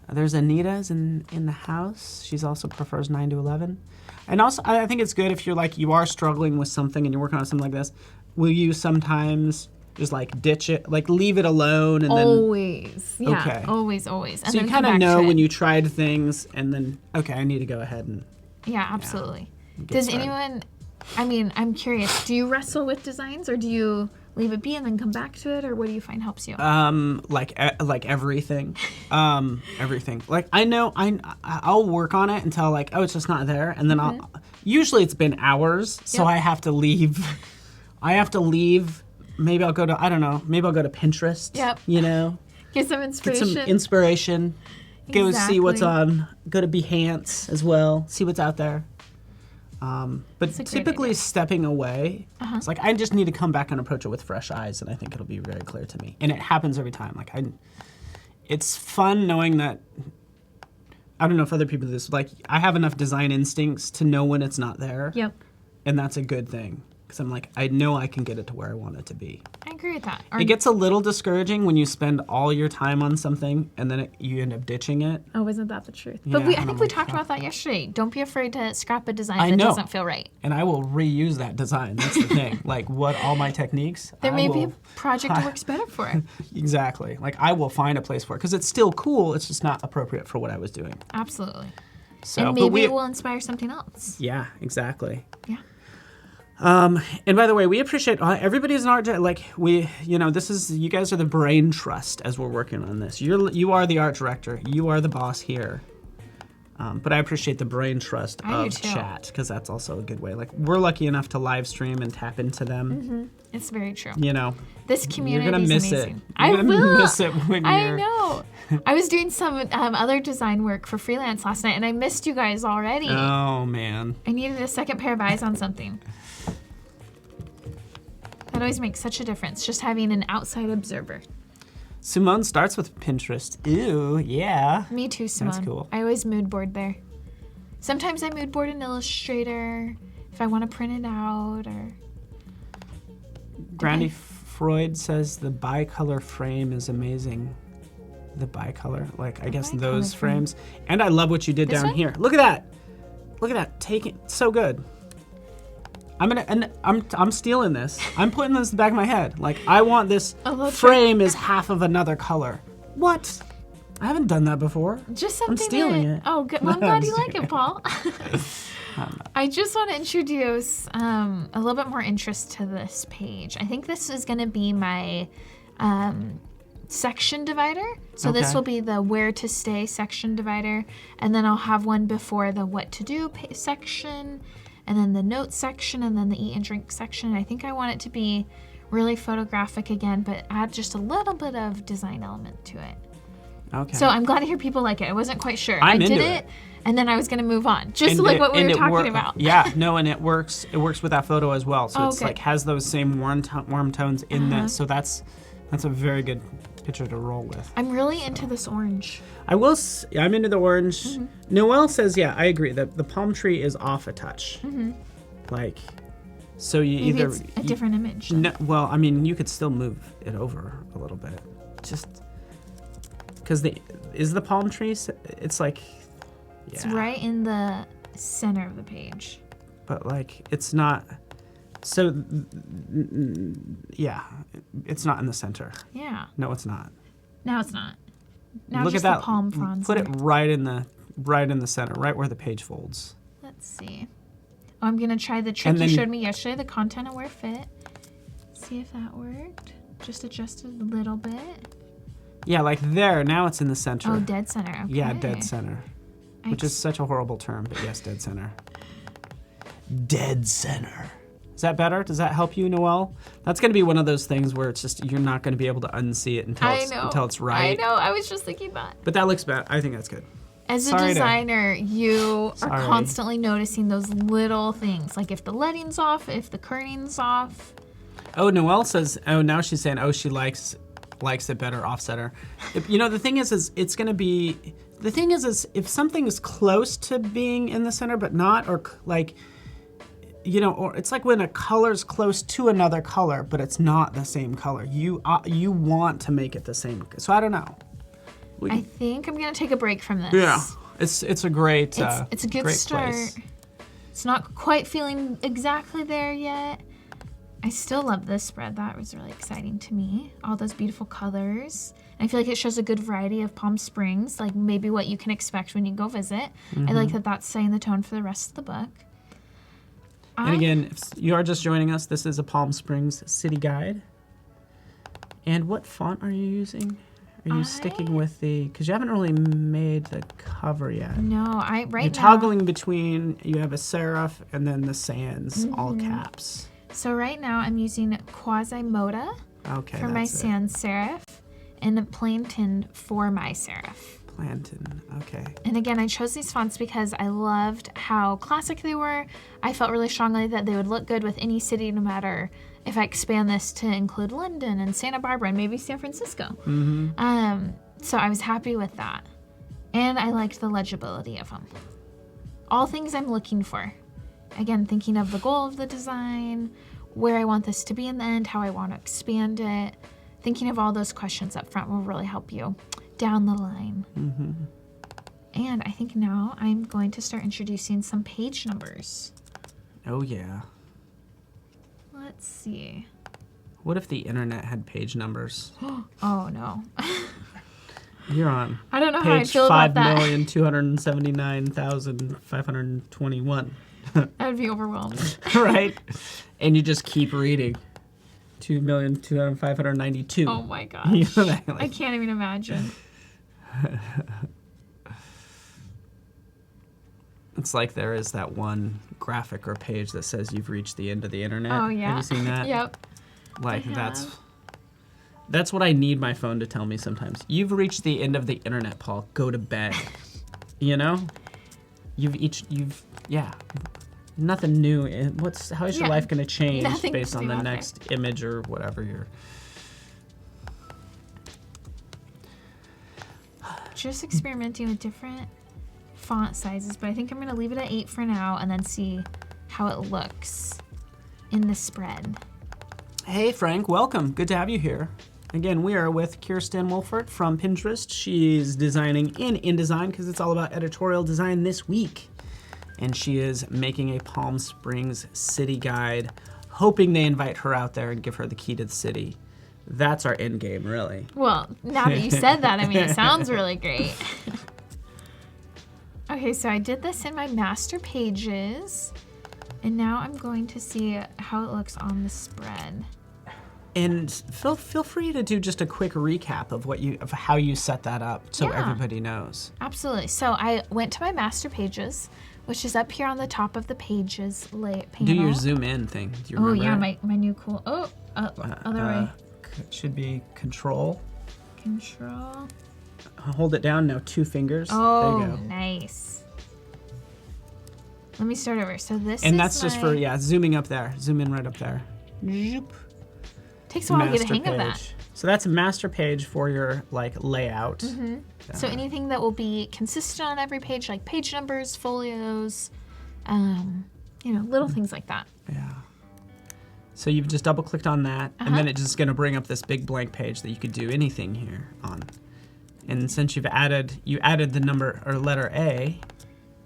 There's Anita's in the house. She's also prefers 9 to 11. And also, I think it's good if you are struggling with something and you're working on something like this. Will you sometimes just ditch it, leave it alone and then... Always. Yeah. Okay. Always. And So you kind of know when you tried things and then, okay, I need to go ahead and... Yeah, absolutely. Get Does started. anyone... I'm curious. Do you wrestle with designs, or do you leave it be and then come back to it, or what do you find helps you? Like everything, everything. I'll work on it until it's just not there, and then usually it's been hours, so Yep. I have to leave. Maybe I'll go to, maybe I'll go to Pinterest. Yep. Get some Get inspiration. some inspiration. Go see what's Exactly. on. Go to Behance as well. See what's out there. But a great typically idea. stepping away, it's I just need to come back and approach it with fresh eyes, and I think it'll be very clear to me. And it happens every time. It's fun knowing that, I don't know if other people do this, I have enough design instincts to know when it's not there. Yep. And that's a good thing. Because I'm I know I can get it to where I want it to be. I agree with that. Or, It gets a little discouraging when you spend all your time on something and then you end up ditching it. oh, isn't that the truth? Yeah, But I and think I'm we like, talked "Fuck." about that yesterday. Don't be afraid to scrap a design I that know. doesn't feel right. And I will reuse that design. That's the thing. All my techniques. There I may be a will- project that works better for it. Exactly. I will find a place for it because it's still cool. It's just not appropriate for what I was doing. Absolutely. So, And but maybe it will inspire something else. Yeah, exactly. Yeah. And by the way, we appreciate everybody's an art. This is you guys are the brain trust as we're working on this. You are the art director. You are the boss here. But I appreciate the brain trust I do of too. chat because that's also a good way. We're lucky enough to live stream and tap into them. It's very true. You're This community gonna is miss amazing. it. I You're gonna will. miss it when I you're. know. I was doing some other design work for freelance last night, and I missed you guys already. Oh man. I needed a second pair of eyes on something. That always makes such a difference, just having an outside observer. Simone starts with Pinterest. Ew, yeah. Me too, Simone. That's cool. I always mood board there. Sometimes I mood board in Illustrator if I want to print it out, or... Grandy Freud says the bicolor frame is amazing. The bicolor, I guess bicolor those frame. frames. And I love what you did This down one? here. Look at that. Look at that. So good. I'm stealing this. I'm putting this in the back of my head. I want this Oh, that's frame is half of another color. What? I haven't done that before. Just something stealing that... it. Oh, good. Well, I'm glad you like it, Paul. I'm not. I just want to introduce a little bit more interest to this page. I think this is going to be my section divider. So this will be the where to stay section divider. And then I'll have one before the what to do section, and then the notes section, and then the eat and drink section. I think I want it to be really photographic again, but add just a little bit of design element to it. Okay. So I'm glad to hear people like it. I wasn't quite sure. I did it, and then I was going to move on, just like what we were talking about. Yeah, no, and it works. It works with that photo as well. So it's like has those same warm tones in this. So that's a very good picture to roll with. I'm really into this orange. I'm into the orange. Noelle says, yeah, I agree that the palm tree is off a touch. Like, so you Maybe it's a different image. No, well, I mean, you could still move it over a little bit, just because the palm tree. It's like, yeah. It's right in the center of the page. But like, it's not. So, yeah, it's not in the center. Yeah. No, it's not. Now it's not. Now Look just at that. The palm fronds. Put it right in the center, right where the page folds. Let's see. Oh, I'm gonna try the trick you showed me yesterday, the content aware fit. See if that worked. Just adjusted a little bit. Yeah, like there. Now it's in the center. Oh, dead center. Okay. Yeah, dead center. Which is such a horrible term, but yes, dead center. Dead center. Is that better? Does that help you, Noelle? That's going to be one of those things where it's just, you're not going to be able to unsee it until it's right. I know. I was just thinking that. But that looks bad. I think that's good. As a designer, you are constantly noticing those little things. Like if the leading's off, if the kerning's off. Oh, Noelle says, now she's saying, she likes it better off-center. The thing is it's going to be, the thing is if something is close to being in the center but not, or like, or it's like when a color's close to another color, but it's not the same color. You want to make it the same. So I don't know. I think I'm gonna take a break from this. Yeah, it's a great. It's a good start. Place. It's not quite feeling exactly there yet. I still love this spread. That was really exciting to me. All those beautiful colors. And I feel like it shows a good variety of Palm Springs, like maybe what you can expect when you go visit. I like that that's setting the tone for the rest of the book. And again, if you are just joining us, this is a Palm Springs city guide. And what font are you using? Are you sticking with because you haven't really made the cover yet. No, You're toggling between, you have a serif and then the sans, all caps. So right now I'm using Quasimodo for my sans serif and a Plantain for my serif. Plantain, okay. And again, I chose these fonts because I loved how classic they were. I felt really strongly that they would look good with any city, no matter if I expand this to include London and Santa Barbara and maybe San Francisco. So I was happy with that. And I liked the legibility of them. All things I'm looking for. Again, thinking of the goal of the design, where I want this to be in the end, how I want to expand it. Thinking of all those questions up front will really help you down the line. And I think now I'm going to start introducing some page numbers. Oh yeah. Let's see. What if the internet had page numbers? Oh no. You're on. I don't know how I feel about that. 5,279,521. I would be overwhelmed. Right? And you just keep reading. 2,200,592. Oh my gosh. I can't even imagine. It's like there is that one graphic or page that says you've reached the end of the internet. Oh yeah. Have you seen that? Yep. Like that's what I need my phone to tell me sometimes. You've reached the end of the internet, Paul. Go to bed. Nothing new. How is your life going to change based on the next image or whatever you're... Just experimenting with different font sizes, but I think I'm going to leave it at 8 for now and then see how it looks in the spread. Hey Frank, welcome. Good to have you here. Again, we are with Kirsten Wolfert from Pinterest. She's designing in InDesign because it's all about editorial design this week. And she is making a Palm Springs city guide, hoping they invite her out there and give her the key to the city. That's our end game, really. Well, now that you said that, I mean, it sounds really great. Okay, so I did this in my master pages. And now I'm going to see how it looks on the spread. And feel free to do just a quick recap of how you set that up so everybody knows. Absolutely. So I went to my master pages, which is up here on the top of the pages panel. Do your zoom in thing. Do you remember yeah, my new cool. Other way. It should be control. Control. Hold it down now. 2 fingers. Oh, there you go. Nice. Let me start over. So this and that's just for zooming up there. Zoom in right up there. Takes a while to get a hang of that. So that's a master page for your layout. So anything that will be consistent on every page, like page numbers, folios, little things like that. Yeah. So you've just double clicked on that, and then it's just going to bring up this big blank page that you could do anything here on. And since you added the number or letter A.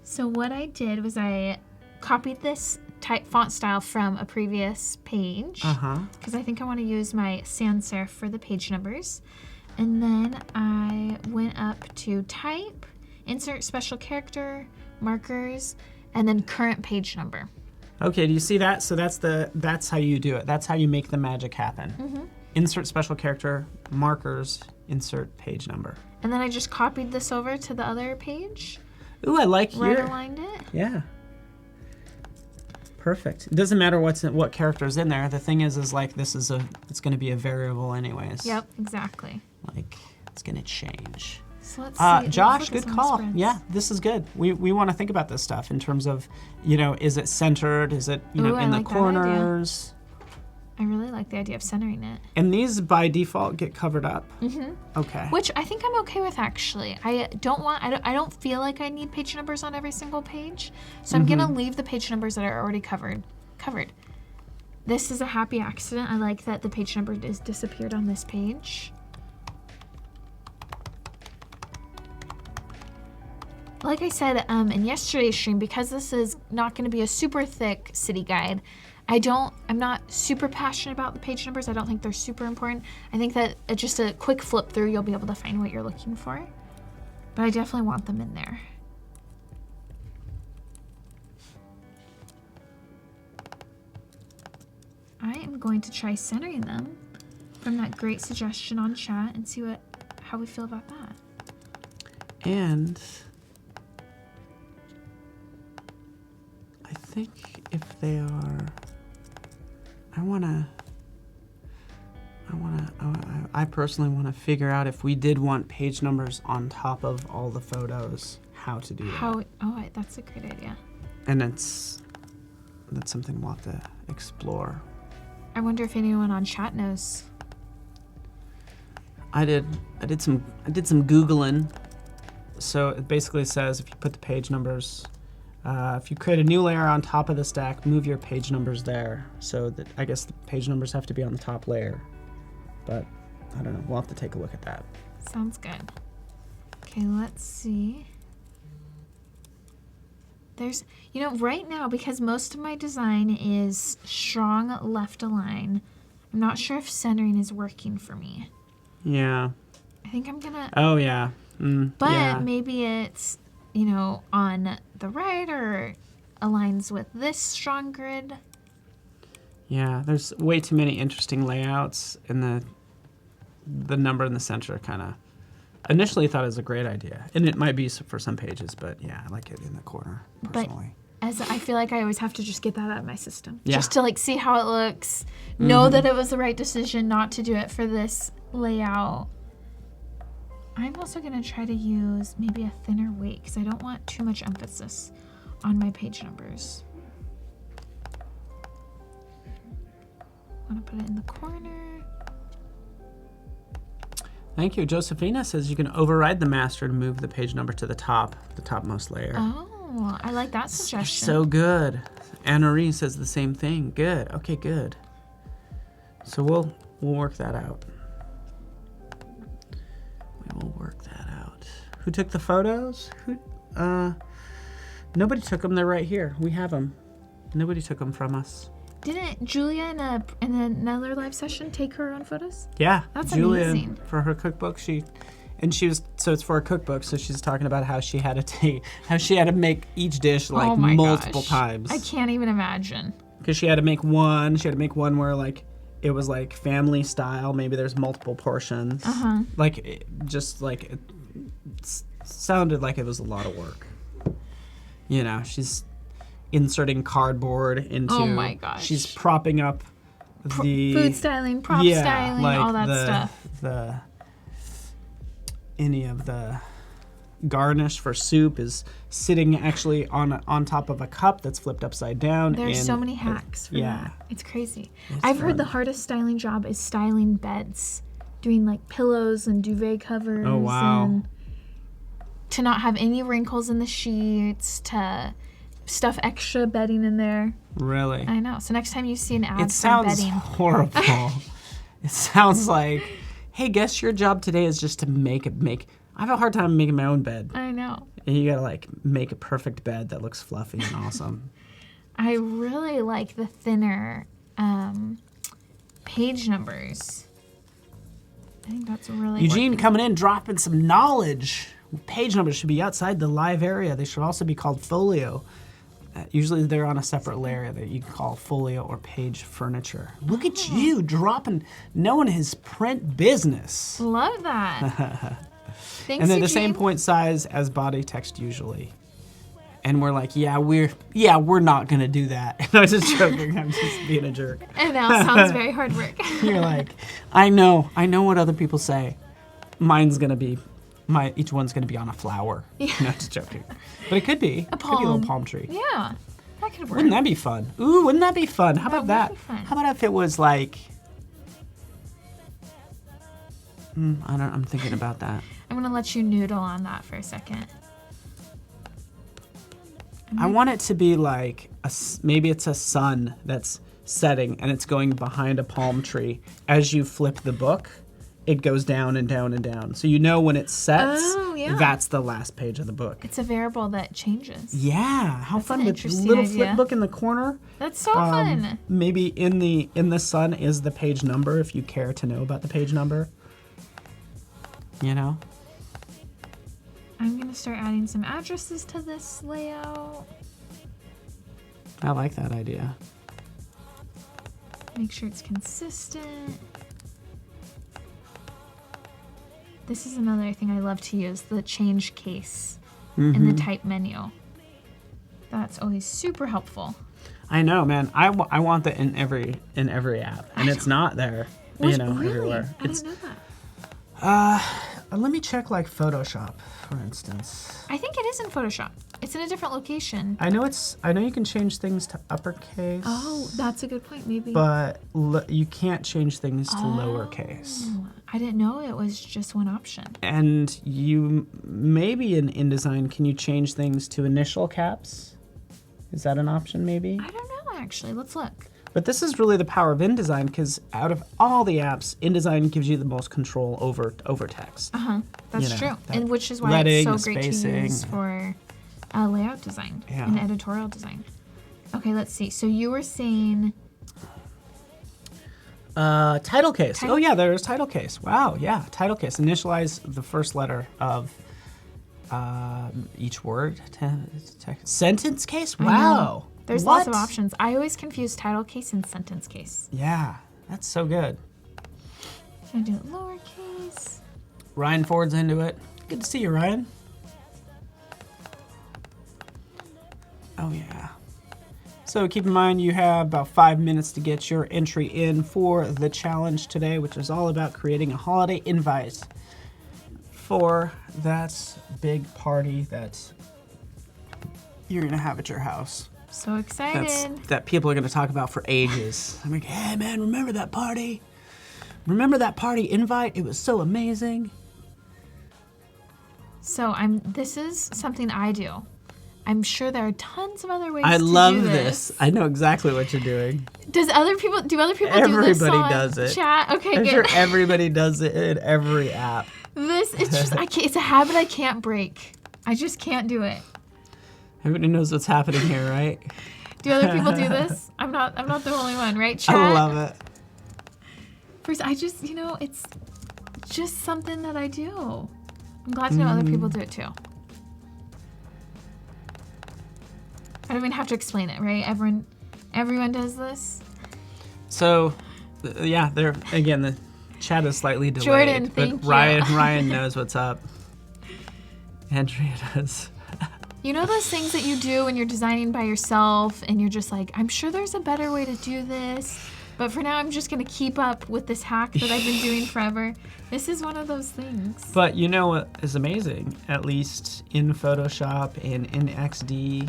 So what I did was I copied this font style from a previous page because I think I want to use my sans serif for the page numbers. And then I went up to type, insert special character, markers, and then current page number. Okay, do you see that? So that's how you do it. That's how you make the magic happen. Insert special character, markers, insert page number. And then I just copied this over to the other page. Ooh, I like right aligned it. Yeah. Perfect. It doesn't matter what character's in there. The thing is it's going to be a variable anyways. Yep, exactly. It's going to change. So let's see. Josh, good call. Yeah, this is good. We want to think about this stuff in terms of, is it centered? Is it, in the corners? I really like the idea of centering it. And these by default get covered up. Okay. Which I think I'm okay with actually. I don't feel like I need page numbers on every single page. So I'm gonna leave the page numbers that are already covered. This is a happy accident. I like that the page number is disappeared on this page. Like I said in yesterday's stream, because this is not going to be a super thick city guide, I'm not super passionate about the page numbers. I don't think they're super important. I think that just a quick flip through, you'll be able to find what you're looking for. But I definitely want them in there. I am going to try centering them from that great suggestion on chat and see how we feel about that. And I think if they are, I personally want to figure out if we did want page numbers on top of all the photos, how to do that. That's a great idea. And that's something we'll have to explore. I wonder if anyone on chat knows. I did some Googling. So it basically says if you put the page numbers, if you create a new layer on top of the stack, move your page numbers there. So that I guess the page numbers have to be on the top layer. But I don't know. We'll have to take a look at that. Sounds good. Okay, let's see. There's, right now, because most of my design is strong left align, I'm not sure if centering is working for me. Yeah. I think I'm gonna. Oh, yeah. But maybe it's, on the right or aligns with this strong grid. Yeah, there's way too many interesting layouts, and the number in the center kind of initially thought it was a great idea. And it might be for some pages, but yeah, I like it in the corner personally. But as I feel like I always have to just get that out of my system. Yeah. Just to see how it looks, know that it was the right decision not to do it for this layout. I'm also going to try to use maybe a thinner weight because I don't want too much emphasis on my page numbers. I'm going to put it in the corner. Thank you. Josephina says you can override the master to move the page number to the topmost layer. Oh, I like that suggestion. So good. Anne-Marie says the same thing. Good. Okay, good. So we'll work that out. We will work that out. Who took the photos? Nobody took them. They're right here. We have them. Nobody took them from us. Didn't Julia in another live session take her own photos? Yeah. That's Julia, amazing. for her cookbook, And so it's for a cookbook, so she's talking about how she had to make each dish like multiple times. I can't even imagine. Because she had to make one where like it was like family style, maybe there's multiple portions. Like it sounded like it was a lot of work. You know, she's inserting cardboard into. Oh my gosh. She's propping up the food styling, prop styling, like all that stuff. Any of the garnish for soup is sitting actually on top of a cup that's flipped upside down. There's so many hacks for that. It's crazy. I've heard the hardest styling job is styling beds, doing like pillows and duvet covers. Oh wow. And to not have any wrinkles in the sheets, to stuff extra bedding in there. Really? I know. So next time you see an ad it sounds for bedding. Horrible. It sounds like, hey, guess your job today is just to make. I have a hard time making my own bed. I know. And you gotta like make a perfect bed that looks fluffy and awesome. I really like the thinner page numbers. I think that's really Eugene coming in, dropping some knowledge. Page numbers should be outside the live area. They should also be called folio. Usually they're on a separate layer that you can call folio or page furniture. Look at you knowing his print business. Love that. Thanks, And they're the Eugene. same point size as body text usually. And we're like, we're not gonna do that. And I was just joking. I'm just being a jerk. And now sounds very hard work. You're like, I know what other people say. Each one's gonna be on a flower. Yeah. No, just joking. But it could be. A It could be a little palm. palm tree. Yeah, that could work. Wouldn't that be fun? Ooh, wouldn't that be fun? How about would that? be fun. How about if it was like, I'm thinking about that. I'm gonna let you noodle on that for a second. I want it to be like, maybe it's a sun that's setting and it's going behind a palm tree. As you flip the book, it goes down and down and down. So you know when it sets, that's the last page of the book. It's a variable that changes. Yeah, how fun an with interesting little idea. flip book in the corner. That's so fun. Maybe in the sun is the page number if you care to know about the page number. You know? I'm gonna start adding some addresses to this layout. I like that idea. Make sure it's consistent. This is another thing I love to use, the change case in the type menu. That's always super helpful. I know, man. I want that in every app, and it's not there. Really? Everywhere. I didn't know that. Let me check like Photoshop, for instance. I think it is in Photoshop. It's in a different location. I know you can change things to uppercase. Oh, that's a good point, maybe. But you can't change things to lowercase. I didn't know it was just one option. And you maybe in InDesign, can you change things to initial caps? Is that an option maybe? I don't know, actually. Let's look. But this is really the power of InDesign, because out of all the apps, InDesign gives you the most control over text. That's true. And which is why leading, it's so great spacing. to use for layout design and editorial design. Okay, let's see. So you were saying... title case. Oh yeah, there's title case. Wow, yeah, title case. Initialize the first letter of each word. Sentence case? Wow. There's lots of options. I always confuse title case and sentence case. Yeah, that's so good. Should I do it lowercase? Ryan Ford's into it. Good to see you, Ryan. Oh yeah. So keep in mind you have about 5 minutes to get your entry in for the challenge today, which is all about creating a holiday invite for that big party that you're gonna have at your house. So excited. That people are gonna talk about for ages. I'm like, hey man, remember that party? Remember that party invite? It was so amazing. So this is something I do. I'm sure there are tons of other ways I to love do this. I know exactly what you're doing. Do other people do this Everybody on does it. chat? Okay, I'm good. sure everybody does it in every app. It's just it's a habit I can't break. I just can't do it. Everybody knows what's happening here, right? Do other people do this? I'm not the only one, right? Chat? I love it. First, I just it's just something that I do. I'm glad to know other people do it too. I don't even have to explain it, right? Everyone does this. So, yeah, again, the chat is slightly delayed. Jordan, but thank you. Ryan knows what's up. Andrea does. You know those things that you do when you're designing by yourself and you're just like, I'm sure there's a better way to do this, but for now I'm just going to keep up with this hack that I've been doing forever. This is one of those things. But you know what is amazing? At least in Photoshop and in XD,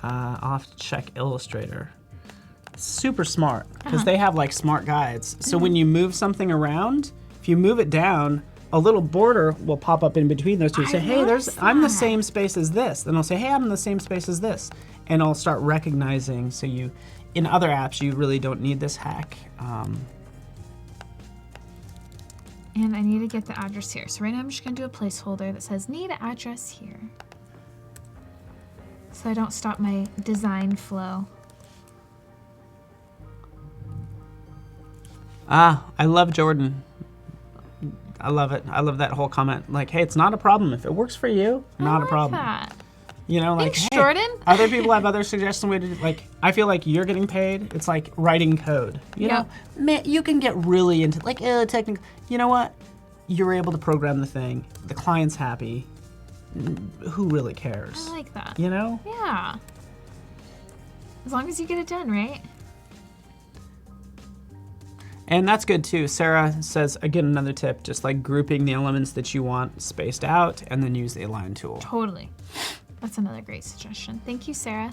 I'll have to check Illustrator. Super smart, because they have like smart guides. So when you move something around, if you move it down, a little border will pop up in between those two. Say, hey, I'm the same space as this. Then I'll say, hey, I'm in the same space as this. And I'll start recognizing. So in other apps, you really don't need this hack. And I need to get the address here. So right now I'm just gonna do a placeholder that says need address here. So I don't stop my design flow. I love Jordan. I love it. I love that whole comment. Like, hey, it's not a problem. If it works for you, not a problem. That. You know, like, Thanks, hey, Jordan. Other people have other suggestions. Way to like, I feel like you're getting paid. It's like writing code. You know, man, you can get really into like technical. You know what? You're able to program the thing. The client's happy. Who really cares? I like that. You know? Yeah. As long as you get it done, right? And that's good too. Sarah says, again, another tip, just like grouping the elements that you want spaced out and then use the align tool. Totally. That's another great suggestion. Thank you, Sarah.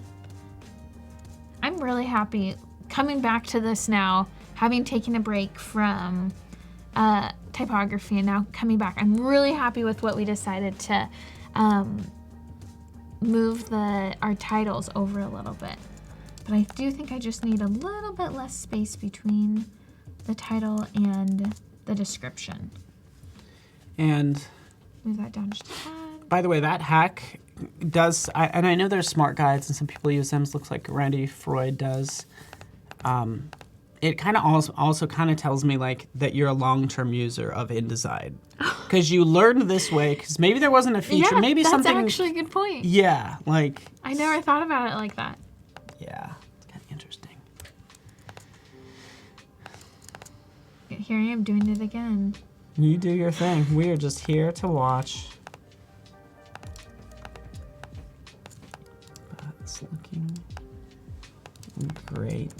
I'm really happy coming back to this now, having taken a break from typography and now coming back. I'm really happy with what we decided to move our titles over a little bit. But I do think I just need a little bit less space between the title and the description. And move that down just a tad. By the way, that hack does, and I know there's smart guides and some people use them. It looks like Randy Freud does. It kind of also kind of tells me like that you're a long-term user of InDesign because you learned this way. Because maybe there wasn't a feature. Yeah, maybe that's something. actually a good point. Yeah, like. I never thought about it like that. Yeah, it's kind of interesting. Here I am doing it again. You do your thing. We are just here to watch. That's looking great.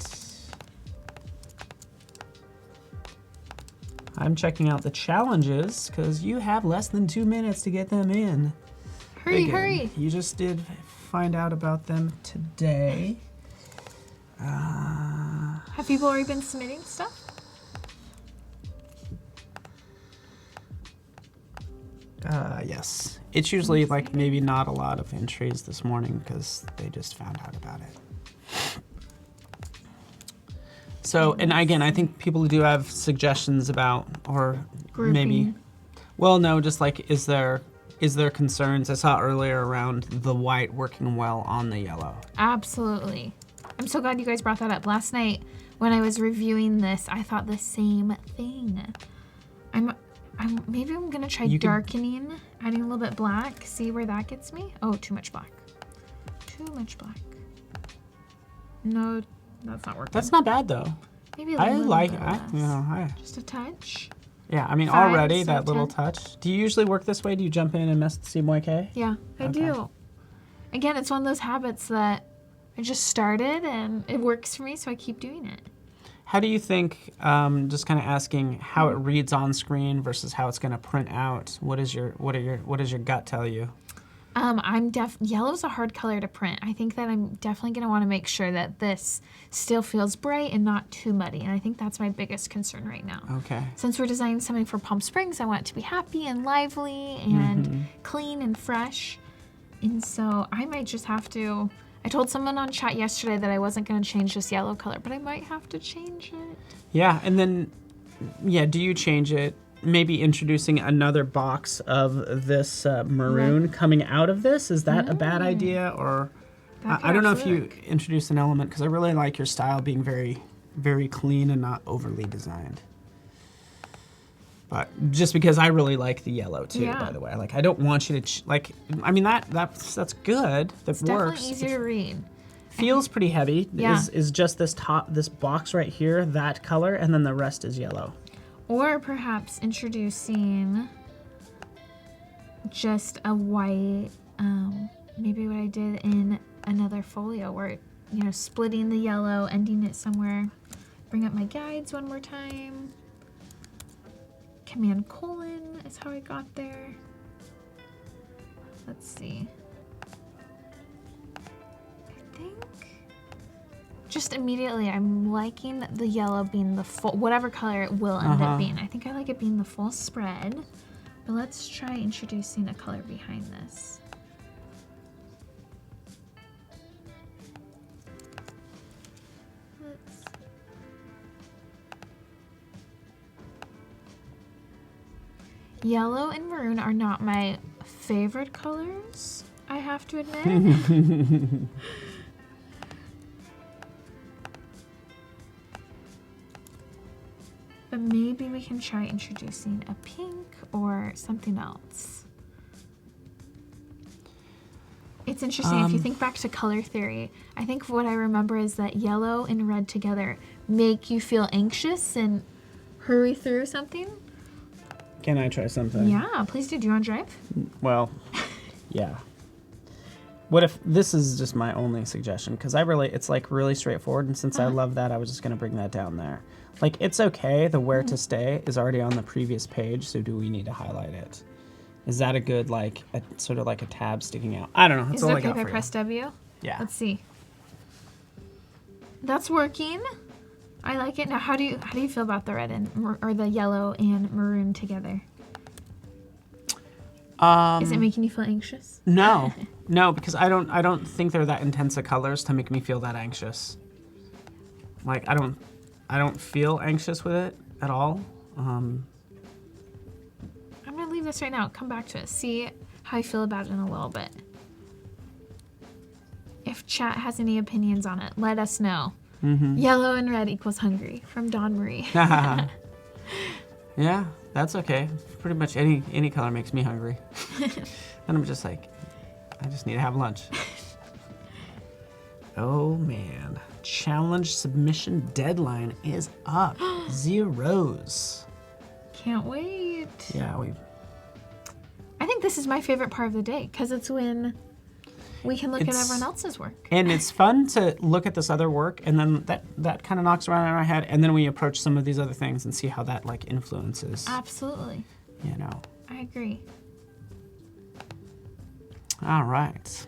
I'm checking out the challenges because you have less than 2 minutes to get them in. Hurry, Again, hurry. You just did find out about them today. Have people already been submitting stuff? Yes. It's usually like maybe not a lot of entries this morning because they just found out about it. So, and again, I think people do have suggestions about, or Grouping. maybe, well, no, just like, is there concerns? I saw earlier around the white working well on the yellow. Absolutely. I'm so glad you guys brought that up. Last night when I was reviewing this, I thought the same thing. Maybe I'm gonna try darkening, adding a little bit black, see where that gets me. Oh, too much black. Too much black. No, that's not working. That's not bad though. Maybe a little bit less. Just a touch. Yeah, I mean, 5, already so that 10. little touch. Do you usually work this way? Do you jump in and mess with CMYK? Yeah, I do. Again, it's one of those habits that I just started and it works for me, so I keep doing it. How do you think, just kind of asking how it reads on screen versus how it's going to print out? What does your gut tell you? Yellow's a hard color to print. I think that I'm definitely going to want to make sure that this still feels bright and not too muddy. And I think that's my biggest concern right now. Okay. Since we're designing something for Palm Springs, I want it to be happy and lively and clean and fresh. And so I might just have to, I told someone on chat yesterday that I wasn't going to change this yellow color, but I might have to change it. Yeah, and then, do you change it? Maybe introducing another box of this maroon coming out of this. Is that a bad idea? Or I don't know if you introduce an element, because I really like your style being very, very clean and not overly designed. But just because I really like the yellow too, Yeah. by the way. Like I don't want you to I mean that's good. That It's works. definitely easier to read. Feels pretty heavy. Yeah. Is just this box right here, that color, and then the rest is yellow. Or perhaps introducing just a white, maybe what I did in another folio where, you know, splitting the yellow, ending it somewhere. Bring up my guides one more time. Command colon is how I got there. Let's see. I think just immediately I'm liking the yellow being the full, whatever color it will end up being. I think I like it being the full spread, but let's try introducing a color behind this. Yellow and maroon are not my favorite colors, I have to admit. But maybe we can try introducing a pink or something else. It's interesting, if you think back to color theory, I think what I remember is that yellow and red together make you feel anxious and hurry through something. Can I try something? Yeah, please do. Do you want to drive? Well, yeah. What if this is just my only suggestion? Because it's like really straightforward, and since I love that, I was just gonna bring that down there. Like it's okay. The where to stay is already on the previous page, so do we need to highlight it? Is that a good sort of like a tab sticking out? I don't know. That's Is it all I okay got if I for press W? Yeah. Let's see. That's working. I like it. Now, how do you feel about the red or the yellow and maroon together? Is it making you feel anxious? No, because I don't think they're that intense of colors to make me feel that anxious. Like I don't feel anxious with it at all. I'm gonna leave this right now. Come back to it. See how I feel about it in a little bit. If chat has any opinions on it, let us know. Yellow and red equals hungry from Dawn Marie. Yeah, that's okay. Pretty much any color makes me hungry. And I'm just like, I just need to have lunch. Oh man. Challenge submission deadline is up. Zeros. Can't wait. Yeah, I think this is my favorite part of the day because it's when we can look at everyone else's work. And it's fun to look at this other work, and then that kind of knocks around in our head, and then we approach some of these other things and see how that influences. Absolutely. You know. I agree. All right.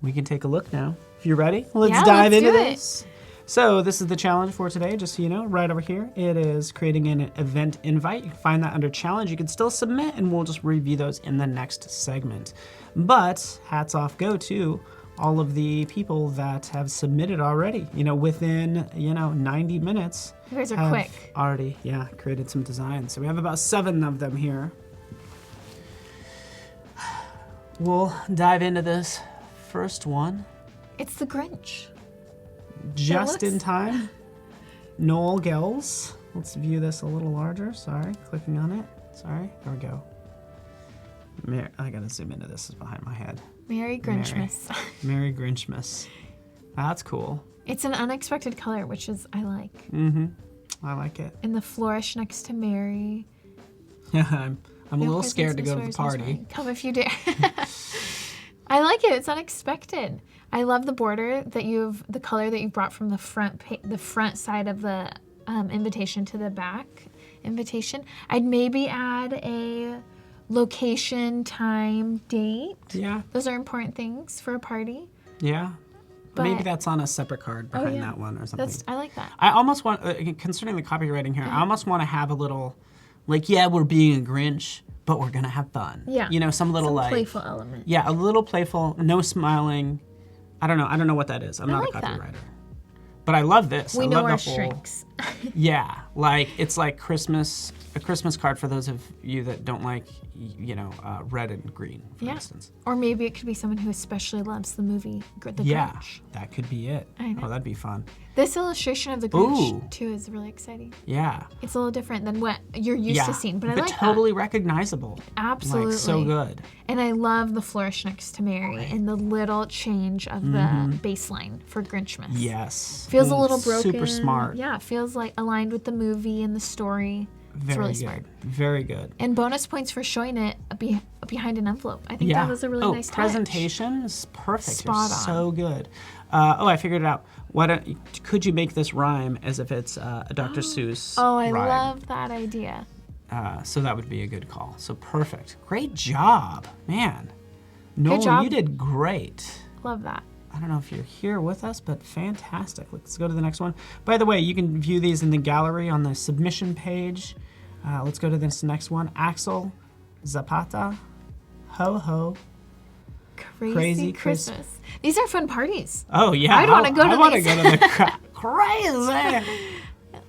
We can take a look now. If you're ready, let's Yeah, dive let's into do it. this. So this is the challenge for today, just so you know, right over here. It is creating an event invite. You can find that under challenge. You can still submit, and we'll just review those in the next segment. But hats off go to all of the people that have submitted already. Within 90 minutes. You guys are have quick. Already, created some designs. So we have about 7 of them here. We'll dive into this first one. It's the Grinch. Just in time. Noel Gells. Let's view this a little larger. Sorry, clicking on it. Sorry, there we go. I gotta zoom into this. It's behind my head. Merry Grinchmas. Merry Grinchmas. That's cool. It's an unexpected color, which is I like. I like it. And the flourish next to Mary. I'm a little scared to go to the party. Come if you dare. I like it. It's unexpected. I love the border the color that you brought from the front side of the invitation to the back invitation. I'd maybe add a location, time, date. Yeah. Those are important things for a party. Yeah. But maybe that's on a separate card behind that one or something. I like that. I almost want, concerning the copywriting here, I almost want to have a little, we're being a Grinch, but we're going to have fun. Yeah. Some little playful element. Yeah, a little playful, no smiling. I don't know what that is. I'm not a copywriter. But I love this. We know our strengths. Yeah. Like it's like a Christmas card for those of you that don't like, red and green, for instance. Or maybe it could be someone who especially loves the movie The Grinch. That could be it. I know. Oh, that'd be fun. This illustration of the Grinch, Ooh. too, is really exciting. Yeah. It's a little different than what you're used to seeing, but I like totally recognizable. Absolutely. Like, so good. And I love the flourish next to Mary and the little change of the baseline for Grinchmas. Yes. Feels a little broken. Super smart. Yeah, feels like aligned with the movie and the story. It's really smart. Very good. And bonus points for showing it behind an envelope. I think that was a really nice touch. Presentation is perfect. Spot You're on. so good. I figured it out. Could you make this rhyme as if it's a Dr. Seuss I rhyme? love that idea. So that would be a good call. So perfect. Great job, man. Noel, job. you did great. Love that. I don't know if you're here with us, but fantastic. Let's go to the next one. By the way, you can view these in the gallery on the submission page. Let's go to this next one. Axel Zapata. Ho ho. Crazy Christmas. These are fun parties. Oh yeah. I'd want to go to I want to these. go to the crazy.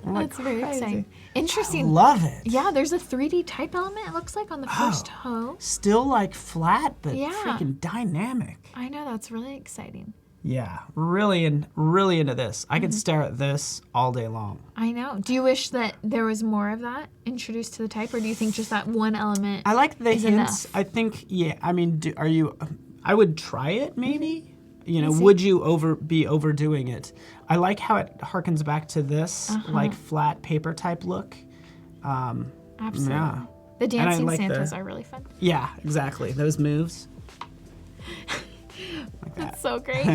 That's very exciting. Interesting. Love it. Yeah, there's a 3D type element, it looks like, on the first hoe. Still like flat, but Yeah. freaking dynamic. I know, that's really exciting. Yeah, really into this. I could stare at this all day long. I know. Do you wish that there was more of that introduced to the type, or do you think just that one element I like the is hints. enough? I think, I mean, I would try it maybe. See. Would you be overdoing it? I like how it harkens back to this like flat paper type look. Absolutely. Yeah. The dancing like Santas are really fun. Yeah, exactly. Those moves. That's so great.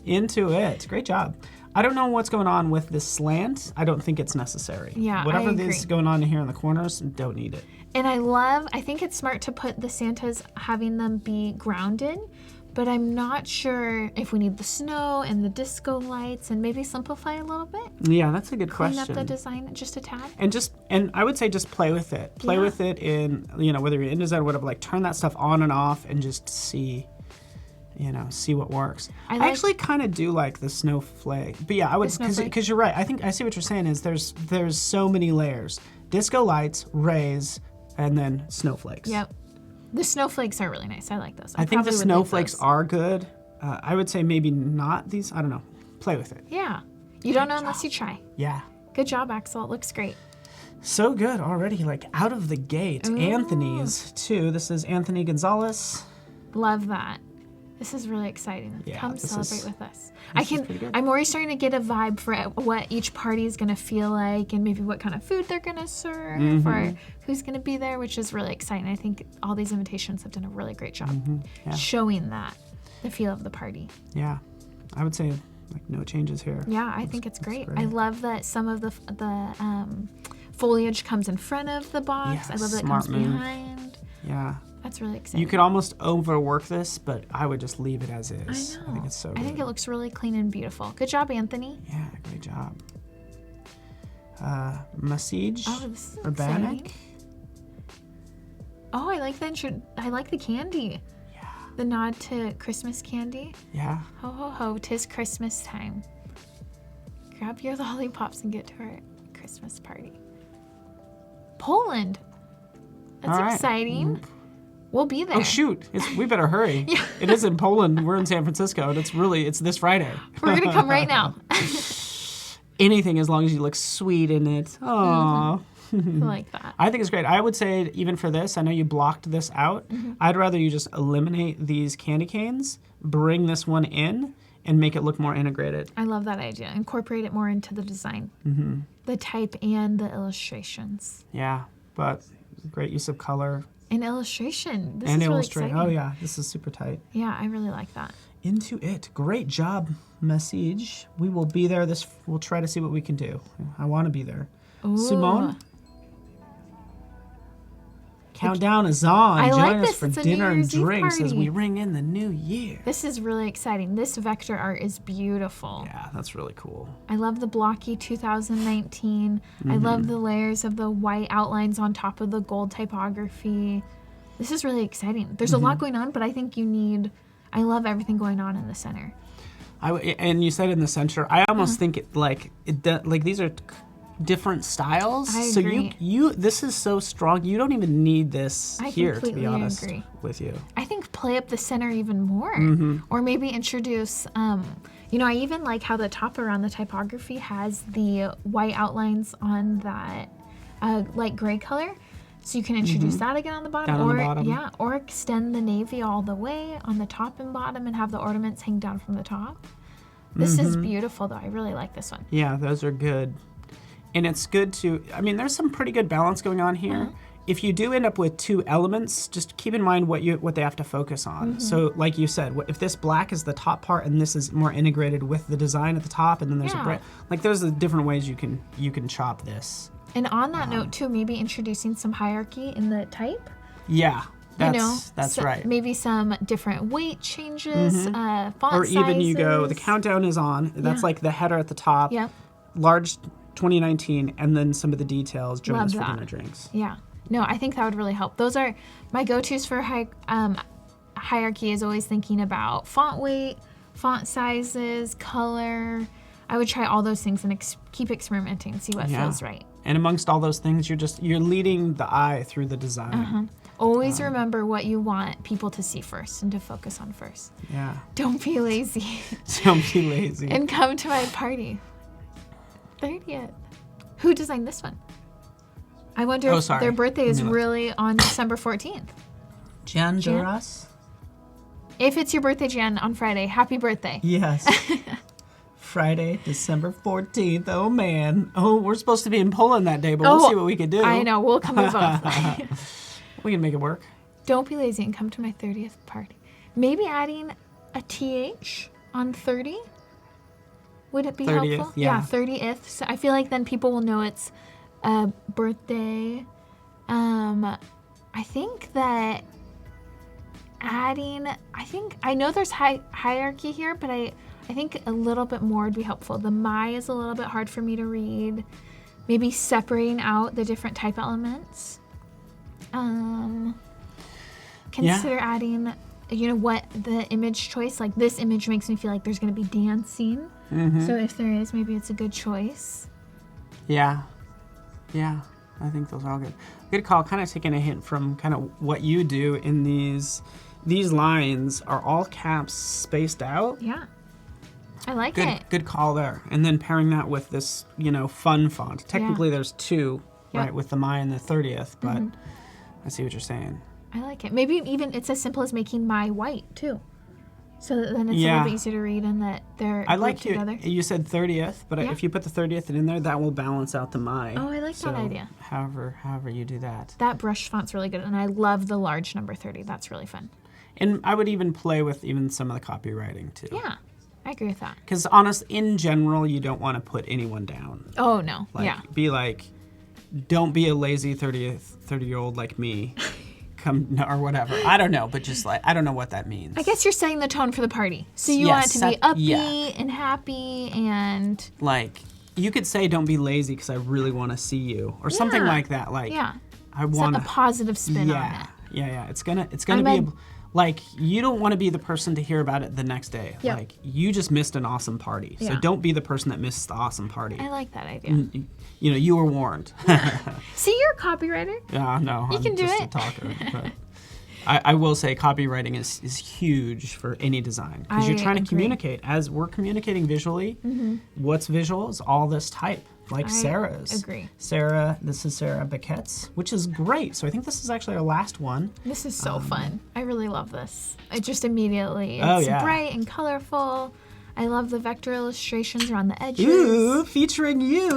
Into it. Great job. I don't know what's going on with this slant. I don't think it's necessary. Yeah, Whatever I agree. is going on here in the corners, don't need it. And I think it's smart to put the Santas, having them be grounded, but I'm not sure if we need the snow and the disco lights and maybe simplify a little bit. Yeah, that's a good Clean question. up the design just a tad. And I would say just play with it. Play with it in, whether you're in InDesign or whatever, like turn that stuff on and off and just see what works. I actually kind of do like the snowflake. But yeah, I would, because you're right. I see what you're saying is there's so many layers. Disco lights, rays, and then snowflakes. Yep. The snowflakes are really nice. I like those. I think the snowflakes are good. I would say maybe not these. I don't know. Play with it. Yeah. You don't know unless you try. Yeah. Good job, Axel. It looks great. So good already, like out of the gate. Ooh. Anthony's too. This is Anthony Gonzalez. Love that. This is really exciting. Yeah, Come this celebrate is- with us. this is pretty good. I'm already starting to get a vibe for what each party is going to feel like and maybe what kind of food they're going to serve Mm-hmm. or who's going to be there, which is really exciting. I think all these invitations have done a really great job Mm-hmm. Yeah. showing that, the feel of the party. Yeah. I would say like no changes here. Yeah, I think it's great. great. I love that some of the foliage comes in front of the box. Yeah, I love that it smart comes move. behind. Yeah. That's really exciting. You could almost overwork this, but I would just leave it as is. I know. I think it's so good. I think it looks really clean and beautiful. Good job, Anthony. Yeah, great job. Message Oh, this is Urbanic. exciting. Oh, I like the candy. Yeah. The nod to Christmas candy. Yeah. Ho ho ho, 'tis Christmas time. Grab your lollipops and get to our Christmas party. Poland. That's All right. exciting. We'll be there. Oh shoot! We better hurry. It is in Poland. We're in San Francisco, and it's this Friday. We're gonna come right now. Anything as long as you look sweet in it. Aww. I like that. I think it's great. I would say even for this, I know you blocked this out. I'd rather you just eliminate these candy canes, bring this one in, and make it look more integrated. I love that idea. Incorporate it more into the design, the type, and the illustrations. Yeah, but great use of color And illustration. This and is really illustrate. exciting. Oh yeah, this is super tight. Yeah, I really like that. Into it. Great job, Message. We will be there. We'll try to see what we can do. I want to be there. Ooh. Simone. Countdown is on. I Join like us this. for It's a dinner New and Year's Eve drinks as party. we ring in the new year. This is really exciting. This vector art is beautiful. Yeah, that's really cool. I love the blocky 2019. I love the layers of the white outlines on top of the gold typography. This is really exciting. There's a lot going on, but I think I love everything going on in the center. And you said in the center, I almost think these are different styles. I so agree. you this is so strong. You don't even need this here, to be completely honest agree. with you. I think play up the center even more, or maybe introduce. I even like how the top around the typography has the white outlines on that light gray color. So you can introduce that again on the bottom, Down on the bottom. or extend the navy all the way on the top and bottom and have the ornaments hang down from the top. This is beautiful, though. I really like this one. Yeah, those are good. And it's good to, there's some pretty good balance going on here. If you do end up with two elements, just keep in mind what they have to focus on. So like you said, if this black is the top part and this is more integrated with the design at the top, and then there's a bright, like there's the different ways you can chop this. And on that note, too, maybe introducing some hierarchy in the type. Yeah, that's right. Maybe some different weight changes, font sizes. Or even you go, the countdown is on. That's like the header at the top. Yep. Large 2019, and then some of the details, join us for dinner drinks. Yeah. No, I think that would really help. Those are my go-tos for hierarchy, is always thinking about font weight, font sizes, color. I would try all those things and keep experimenting, see what feels right. And amongst all those things, you're leading the eye through the design. Always remember what you want people to see first and to focus on first. Yeah. Don't be lazy. Don't be lazy. And come to my party. 30th. Who designed this one? I wonder if their birthday is really on December 14th. Jan Duras? If it's your birthday, Jan, on Friday, happy birthday. Yes. Friday, December 14th. Oh, man. Oh, we're supposed to be in Poland that day, but we'll see what we can do. I know. We'll come to both. We can make it work. Don't be lazy and come to my 30th party. Maybe adding a TH on 30? Would it be 30th, helpful? yeah. 30th. So I feel like then people will know it's a birthday. I think that I know there's hierarchy here, but I think a little bit more would be helpful. The my is a little bit hard for me to read. Maybe separating out the different type elements. Consider adding, what the image choice, like this image makes me feel like there's going to be dancing. So if there is, maybe it's a good choice. Yeah. Yeah. I think those are all good. Good call. Kind of taking a hint from kind of what you do in these lines are all caps spaced out. Yeah. I like it. Good call there. And then pairing that with this, fun font. Technically there's two, right, with the my and the 30th, but I see what you're saying. I like it. Maybe even it's as simple as making my white too. So that then it's a little bit easier to read and that they're grouped together. You said 30th, but if you put the 30th in there, that will balance out the my. Oh, I like that idea. However you do that. That brush font's really good, and I love the large number 30. That's really fun. And I would even play with even some of the copywriting too. Yeah, I agree with that. Because in general, you don't want to put anyone down. Oh, no. Be like, don't be a lazy 30-year-old like me. Or whatever. I don't know, but just I don't know what that means. I guess you're setting the tone for the party. So you want it to be upbeat and happy and... you could say don't be lazy because I really want to see you. Or something like that. I want a positive spin on it. Yeah. It's gonna be... you don't want to be the person to hear about it the next day. Yep. You just missed an awesome party. So don't be the person that missed the awesome party. I like that idea. You were warned. See, you're a copywriter. Yeah, no. I'm do just a talker. But I will say copywriting is huge for any design. Because you're trying to communicate. As we're communicating visually, what's visual is all this type. Like Sarah's. Agree. This is Sarah Beckett's, which is great. So I think this is actually our last one. This is so fun. I really love this. It just immediately, it's bright and colorful. I love the vector illustrations around the edges. Ooh, featuring you,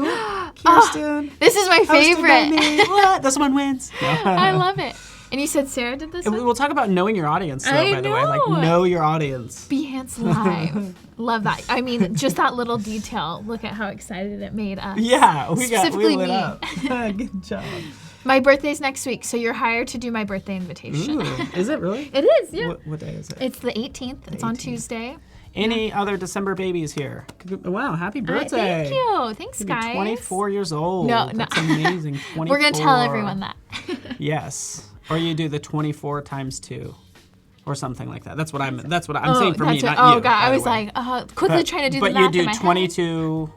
Kirsten. This is my favorite. What? This one wins. I love it. And you said Sarah did this one? We'll talk about knowing your audience, though, by the way. Know your audience. Behance Live. Love that. I mean, just that little detail. Look at how excited it made us. Yeah, we lit me. up. Good job. My birthday's next week, so you're hired to do my birthday invitation. Ooh, is it really? It is, yeah. What day is it? It's the 18th. It's on Tuesday. Any other December babies here? Wow, happy birthday. Thank you. Thanks, guys. 24 years old. No. That's amazing. 24. We're going to tell everyone that. Yes. Or you do the 24 times 2 or something like that. That's what I'm saying for me, not you. Oh, God. I was quickly trying to do the math in my head. But you do 22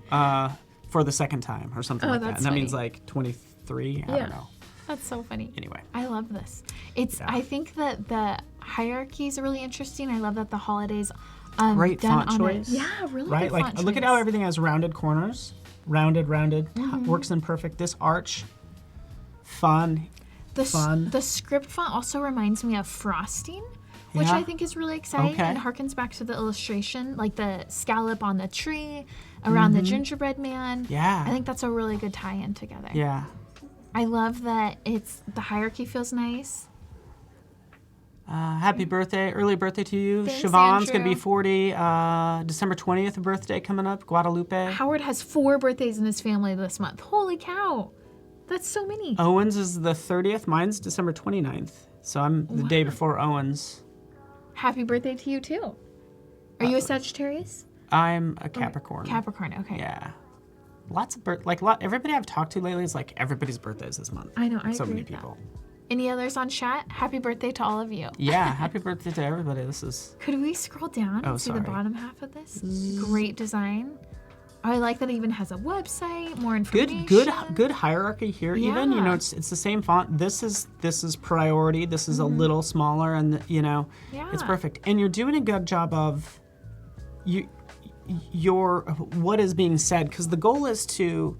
for the second time or something like that. That's And that funny. means like 23. I don't know. That's so funny. Anyway. I love this. I think that the hierarchy is really interesting. I love that the holidays Great done font on choice. really Right? good Like font look at choice. how everything has rounded corners. Rounded, works in perfect. This arch, fun. The script font also reminds me of frosting, which Yeah. I think is really exciting Okay. and harkens back to the illustration, like the scallop on the tree around the gingerbread man. Yeah. I think that's a really good tie-in together. Yeah. I love that the hierarchy feels nice. Happy birthday, early birthday to you. Thanks, Siobhan's going to be Andrew. 40, December 20th birthday coming up, Guadalupe. Howard has 4 birthdays in his family this month. Holy cow. That's so many. Owens is the 30th, mine's December 29th. So I'm the day before Owens. Happy birthday to you too. Are you a Sagittarius? I'm a Capricorn. Capricorn, okay. Yeah. Lots of everybody I've talked to lately is like everybody's birthdays this month. I know, I so agree many with that. people. Any others on chat? Happy birthday to all of you. Yeah, happy birthday to everybody. This is Could we scroll down and see the sorry. bottom half of this? Great design. I like that it even has a website, more information. good hierarchy here. Even Yeah. it's the same font. This is priority. This is a little smaller, and it's Yeah. perfect. And you're doing a good job of your what is being said, because the goal is to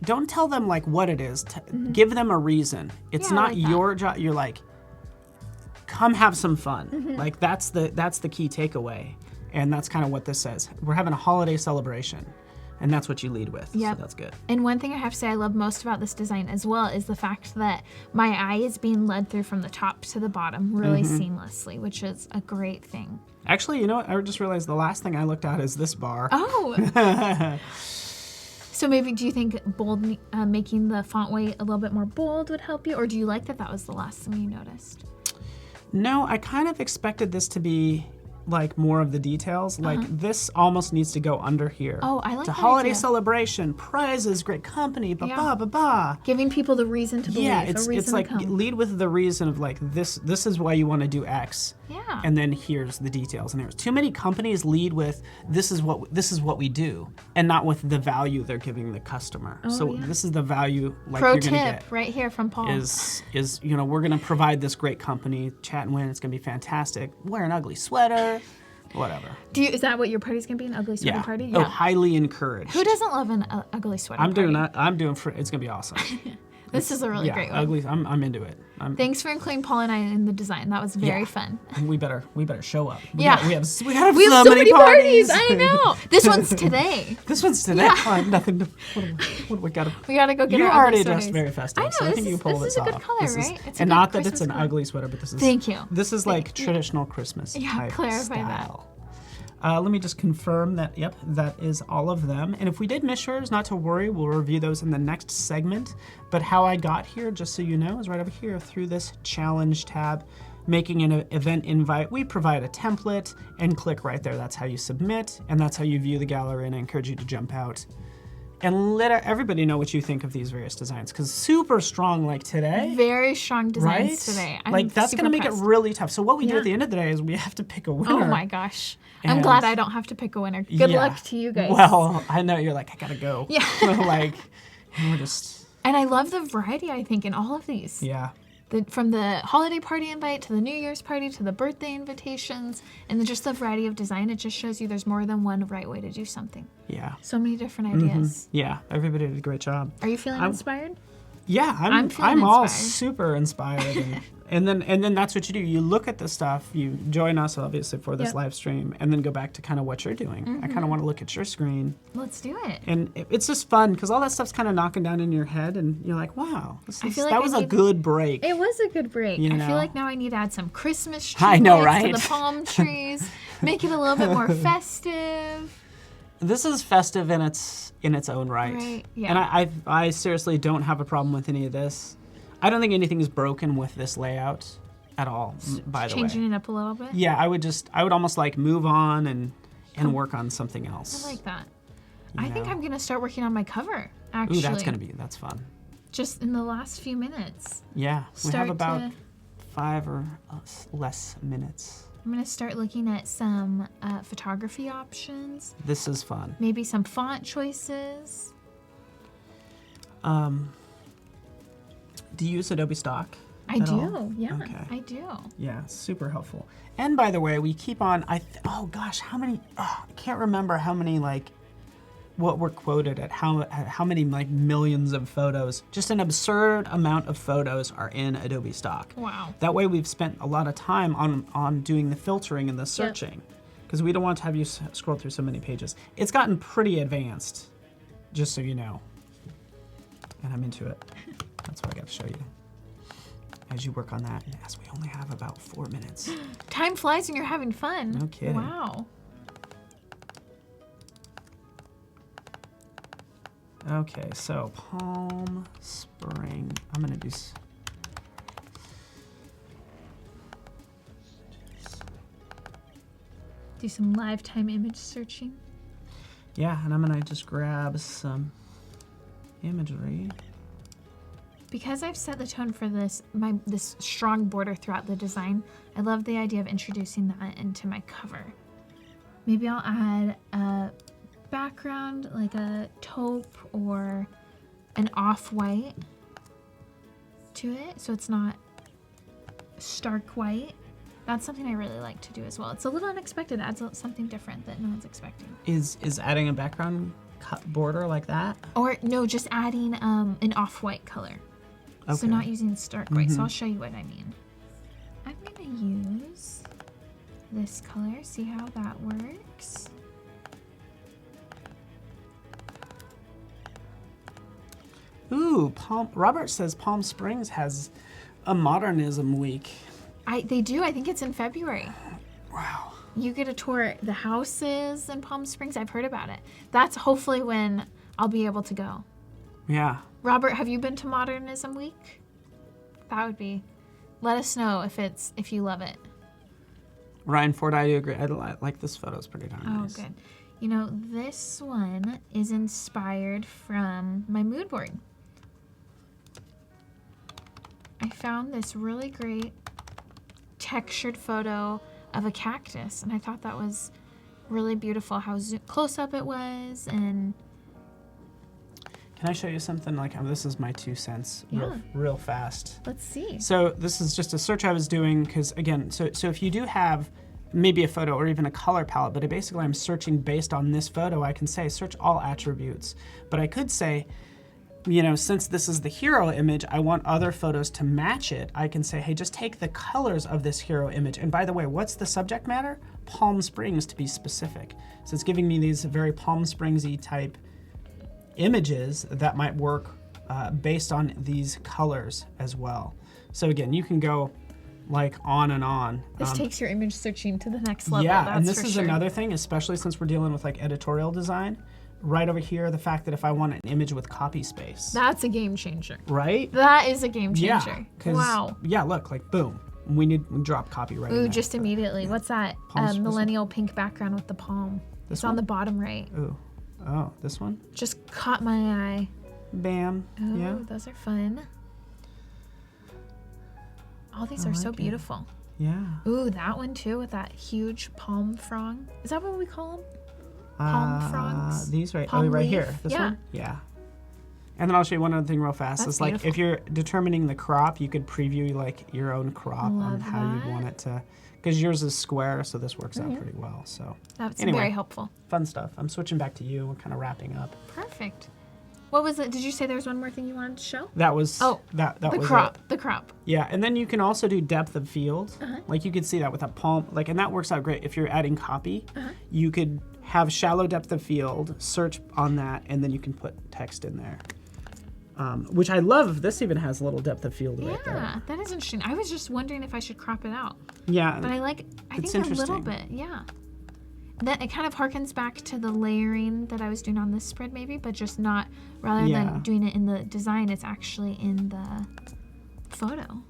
don't tell them like what it is. Give them a reason. It's Yeah, I not like that. your job. You're like, come have some fun. Mm-hmm. Like that's the key takeaway, and that's kind of what this says. We're having a holiday celebration, and that's what you lead with. Yep. So that's good. And one thing I have to say I love most about this design as well is the fact that my eye is being led through from the top to the bottom really seamlessly, which is a great thing. Actually, you know what? I just realized the last thing I looked at is this bar. Oh. So maybe do you think making the font weight a little bit more bold would help you? Or do you like that was the last thing you noticed? No, I kind of expected this to be like more of the details. Like this almost needs to go under here. Oh, I like It's a that holiday idea. celebration, prizes, great company, ba Yeah. ba ba ba. Giving people the reason to believe, Yeah, a it's reason like to come. lead with the reason of like this is why you want to do X. Yeah. And then here's the details. And there's too many companies lead with this is what we do, and not with the value they're giving the customer. so yeah. this is the value like Pro you're gonna tip get. right here from Paul. Is we're gonna provide this great company, chat and win. It's gonna be fantastic. Wear an ugly sweater, whatever. Is that what your party's gonna be? An ugly sweater Yeah. party? Oh, highly encouraged. Who doesn't love an ugly sweater I'm party? doing that. I'm doing for. It's gonna be awesome. This is a really Yeah, great one. ugly. I'm into it. Thanks for including Paul and I in the design. That was very Yeah. fun. We better show up. We Yeah. got, we have so many parties. I know. This one's today. This one's today. Yeah. I have nothing to. What do we got to? We gotta go get You're our already ugly dressed sweaters. very festive. I know, so I this think is- you pull this this is a good off. color, This is- right? It's a and good not that it's Christmas an color. ugly sweater, but this is. Thank you. This is like traditional Christmas Yeah, type clarify that. style. Let me just confirm that, yep, that is all of them. And if we did miss yours, not to worry, we'll review those in the next segment. But how I got here, just so you know, is right over here through this challenge tab, making an event invite. We provide a template and click right there. That's how you submit, and that's how you view the gallery, and I encourage you to jump out and let everybody know what you think of these various designs, because super strong like today. Very strong designs Right? today. I'm Like that's super gonna make impressed. it really tough. So what we do Yeah. at the end of the day is we have to pick a winner. Oh my gosh. I'm And- glad I don't have to pick a winner. Good Yeah. luck to you guys. Well, I know you're like, I gotta go. Yeah. Like, and we're just, And I love the variety, I think, in all of these. yeah. From the holiday party invite to the New Year's party to the birthday invitations, and then just the variety of design, it just shows you there's more than one right way to do something. Yeah. So many different ideas. Yeah. Everybody did a great job. Are you feeling inspired? Yeah, I'm I'm feeling all inspired. super inspired. And then that's what you do. You look at the stuff, you join us obviously for this Yep. live stream, and then go back to kind of what you're doing. I kind of want to look at your screen. Let's do it. And it's just fun because all that stuff's kind of knocking down in your head, and you're like, wow, feel like that I was a need- good break. It was a good break. You I know. feel like now I need to add some Christmas tree I know, lights right? to the palm trees, make it a little bit more festive. This is festive in its own right. Right, yeah. And I seriously don't have a problem with any of this. I don't think anything is broken with this layout at all, by the way. Changing it up a little bit. Yeah, I would almost like move on and work on something else. I like that. You I think know? I'm going to start working on my cover, actually. Ooh, that's fun. Just in the last few minutes. Yeah, we Start have about to- 5 or less minutes. I'm going to start looking at some photography options, This is fun. maybe some font choices. Do you use Adobe Stock? I do, yeah, Okay. I do. Yeah, super helpful. And by the way, we keep on, oh gosh, how many, I can't remember how many, like, what we're quoted at, how many, like, millions of photos, just an absurd amount of photos are in Adobe Stock. Wow. That way we've spent a lot of time on doing the filtering and the searching, because we don't want to have you scroll through so many pages. It's gotten pretty advanced, just so you know. And I'm into it. That's what I got to show you. As you work on that, yes, we only have about 4 minutes. Time flies when you're having fun. No kidding. Wow. Okay, so Palm Spring. I'm gonna do. Do some live time image searching. Yeah, and I'm gonna just grab some imagery. Because I've set the tone for this strong border throughout the design, I love the idea of introducing that into my cover. Maybe I'll add a background, like a taupe or an off-white to it, so it's not stark white. That's something I really like to do as well. It's a little unexpected, it adds something different that no one's expecting. Is adding a background border like that? Or no, just adding an off-white color. Okay. So not using stark white, so I'll show you what I mean. I'm gonna use this color, see how that works. Ooh, Robert says Palm Springs has a modernism week. They do, I think it's in February. Wow. You get to tour the houses in Palm Springs, I've heard about it. That's hopefully when I'll be able to go. Yeah. Robert, have you been to Modernism Week? That would be, let us know if you love it. Ryan Ford, I do agree. I like this photo, it's pretty darn nice. Oh, good. You know, this one is inspired from my mood board. I found this really great textured photo of a cactus, and I thought that was really beautiful how close up it was. And can I show you something? Like, this is my 2 cents real fast. Let's see. So this is just a search I was doing because, again, so if you do have maybe a photo or even a color palette, but basically I'm searching based on this photo, I can say search all attributes. But I could say, you know, since this is the hero image, I want other photos to match it. I can say, hey, just take the colors of this hero image. And by the way, what's the subject matter? Palm Springs, to be specific. So it's giving me these very Palm Springs-y type images that might work based on these colors as well. So again, you can go like on and on. This takes your image searching to the next level. Yeah, that's and this for is sure. another thing, especially since we're dealing with like editorial design. Right over here, the fact that if I want an image with copy space. That's a game changer. Right? That is a game changer. Yeah, wow. Yeah, look, like boom. We drop copy right in Ooh, there. just immediately. What's that? Millennial pink background with the palm. It's on the bottom right. Ooh. Oh, this one? Just caught my eye. Bam. Oh, yeah. Those are fun. All these are so beautiful. Yeah. Ooh, that one too with that huge palm frond. Is that what we call them? Palm fronds? These right, palm right leaf? here. This one? Yeah. And then I'll show you one other thing real fast. That's It's like beautiful. if you're determining the crop, you could preview like your own crop on how you want it to, because yours is square, so this works out pretty well. So That's anyway, very helpful. Fun stuff. I'm switching back to you. We're kind of wrapping up. Perfect. What was it? Did you say there was one more thing you wanted to show? That was that the was crop. it. The crop. Yeah, and then you can also do depth of field. Like you could see that with a palm, like, and that works out great. If you're adding copy, you could have shallow depth of field, search on that, and then you can put text in there. Which I love. This even has a little depth of field right there. Yeah, that is interesting. I was just wondering if I should crop it out. Yeah. But I think a little bit, yeah. That it kind of harkens back to the layering that I was doing on this spread maybe, but just not, rather than doing it in the design, it's actually in the photo.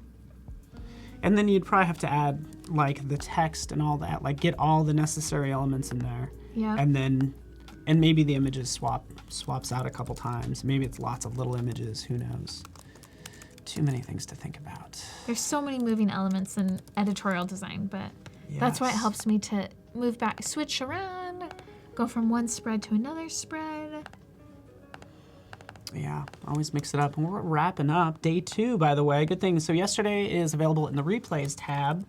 And then you'd probably have to add like the text and all that, like get all the necessary elements in there. Yeah. And maybe the images swaps out a couple times. Maybe it's lots of little images, who knows. Too many things to think about. There's so many moving elements in editorial design, but that's why it helps me to move back, switch around, go from one spread to another spread. Yeah, always mix it up. And we're wrapping up day 2, by the way. Good thing. So yesterday is available in the replays tab.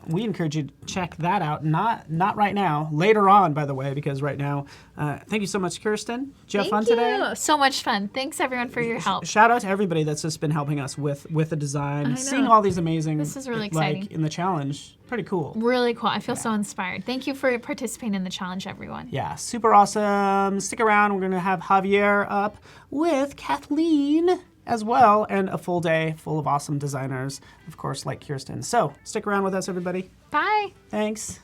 We encourage you to check that out. Not right now. Later on, by the way, because right now. Thank you so much, Kirsten. Did you have fun today? Thank you. So much fun. Thanks everyone for your help. Shout out to everybody that's just been helping us with the design. Seeing all these amazing. This is really exciting. In the challenge. Pretty cool. Really cool. I feel so inspired. Thank you for participating in the challenge, everyone. Yeah, super awesome. Stick around. We're going to have Javier up with Kathleen as well, and a full day full of awesome designers, of course, like Kirsten. So stick around with us, everybody. Bye. Thanks.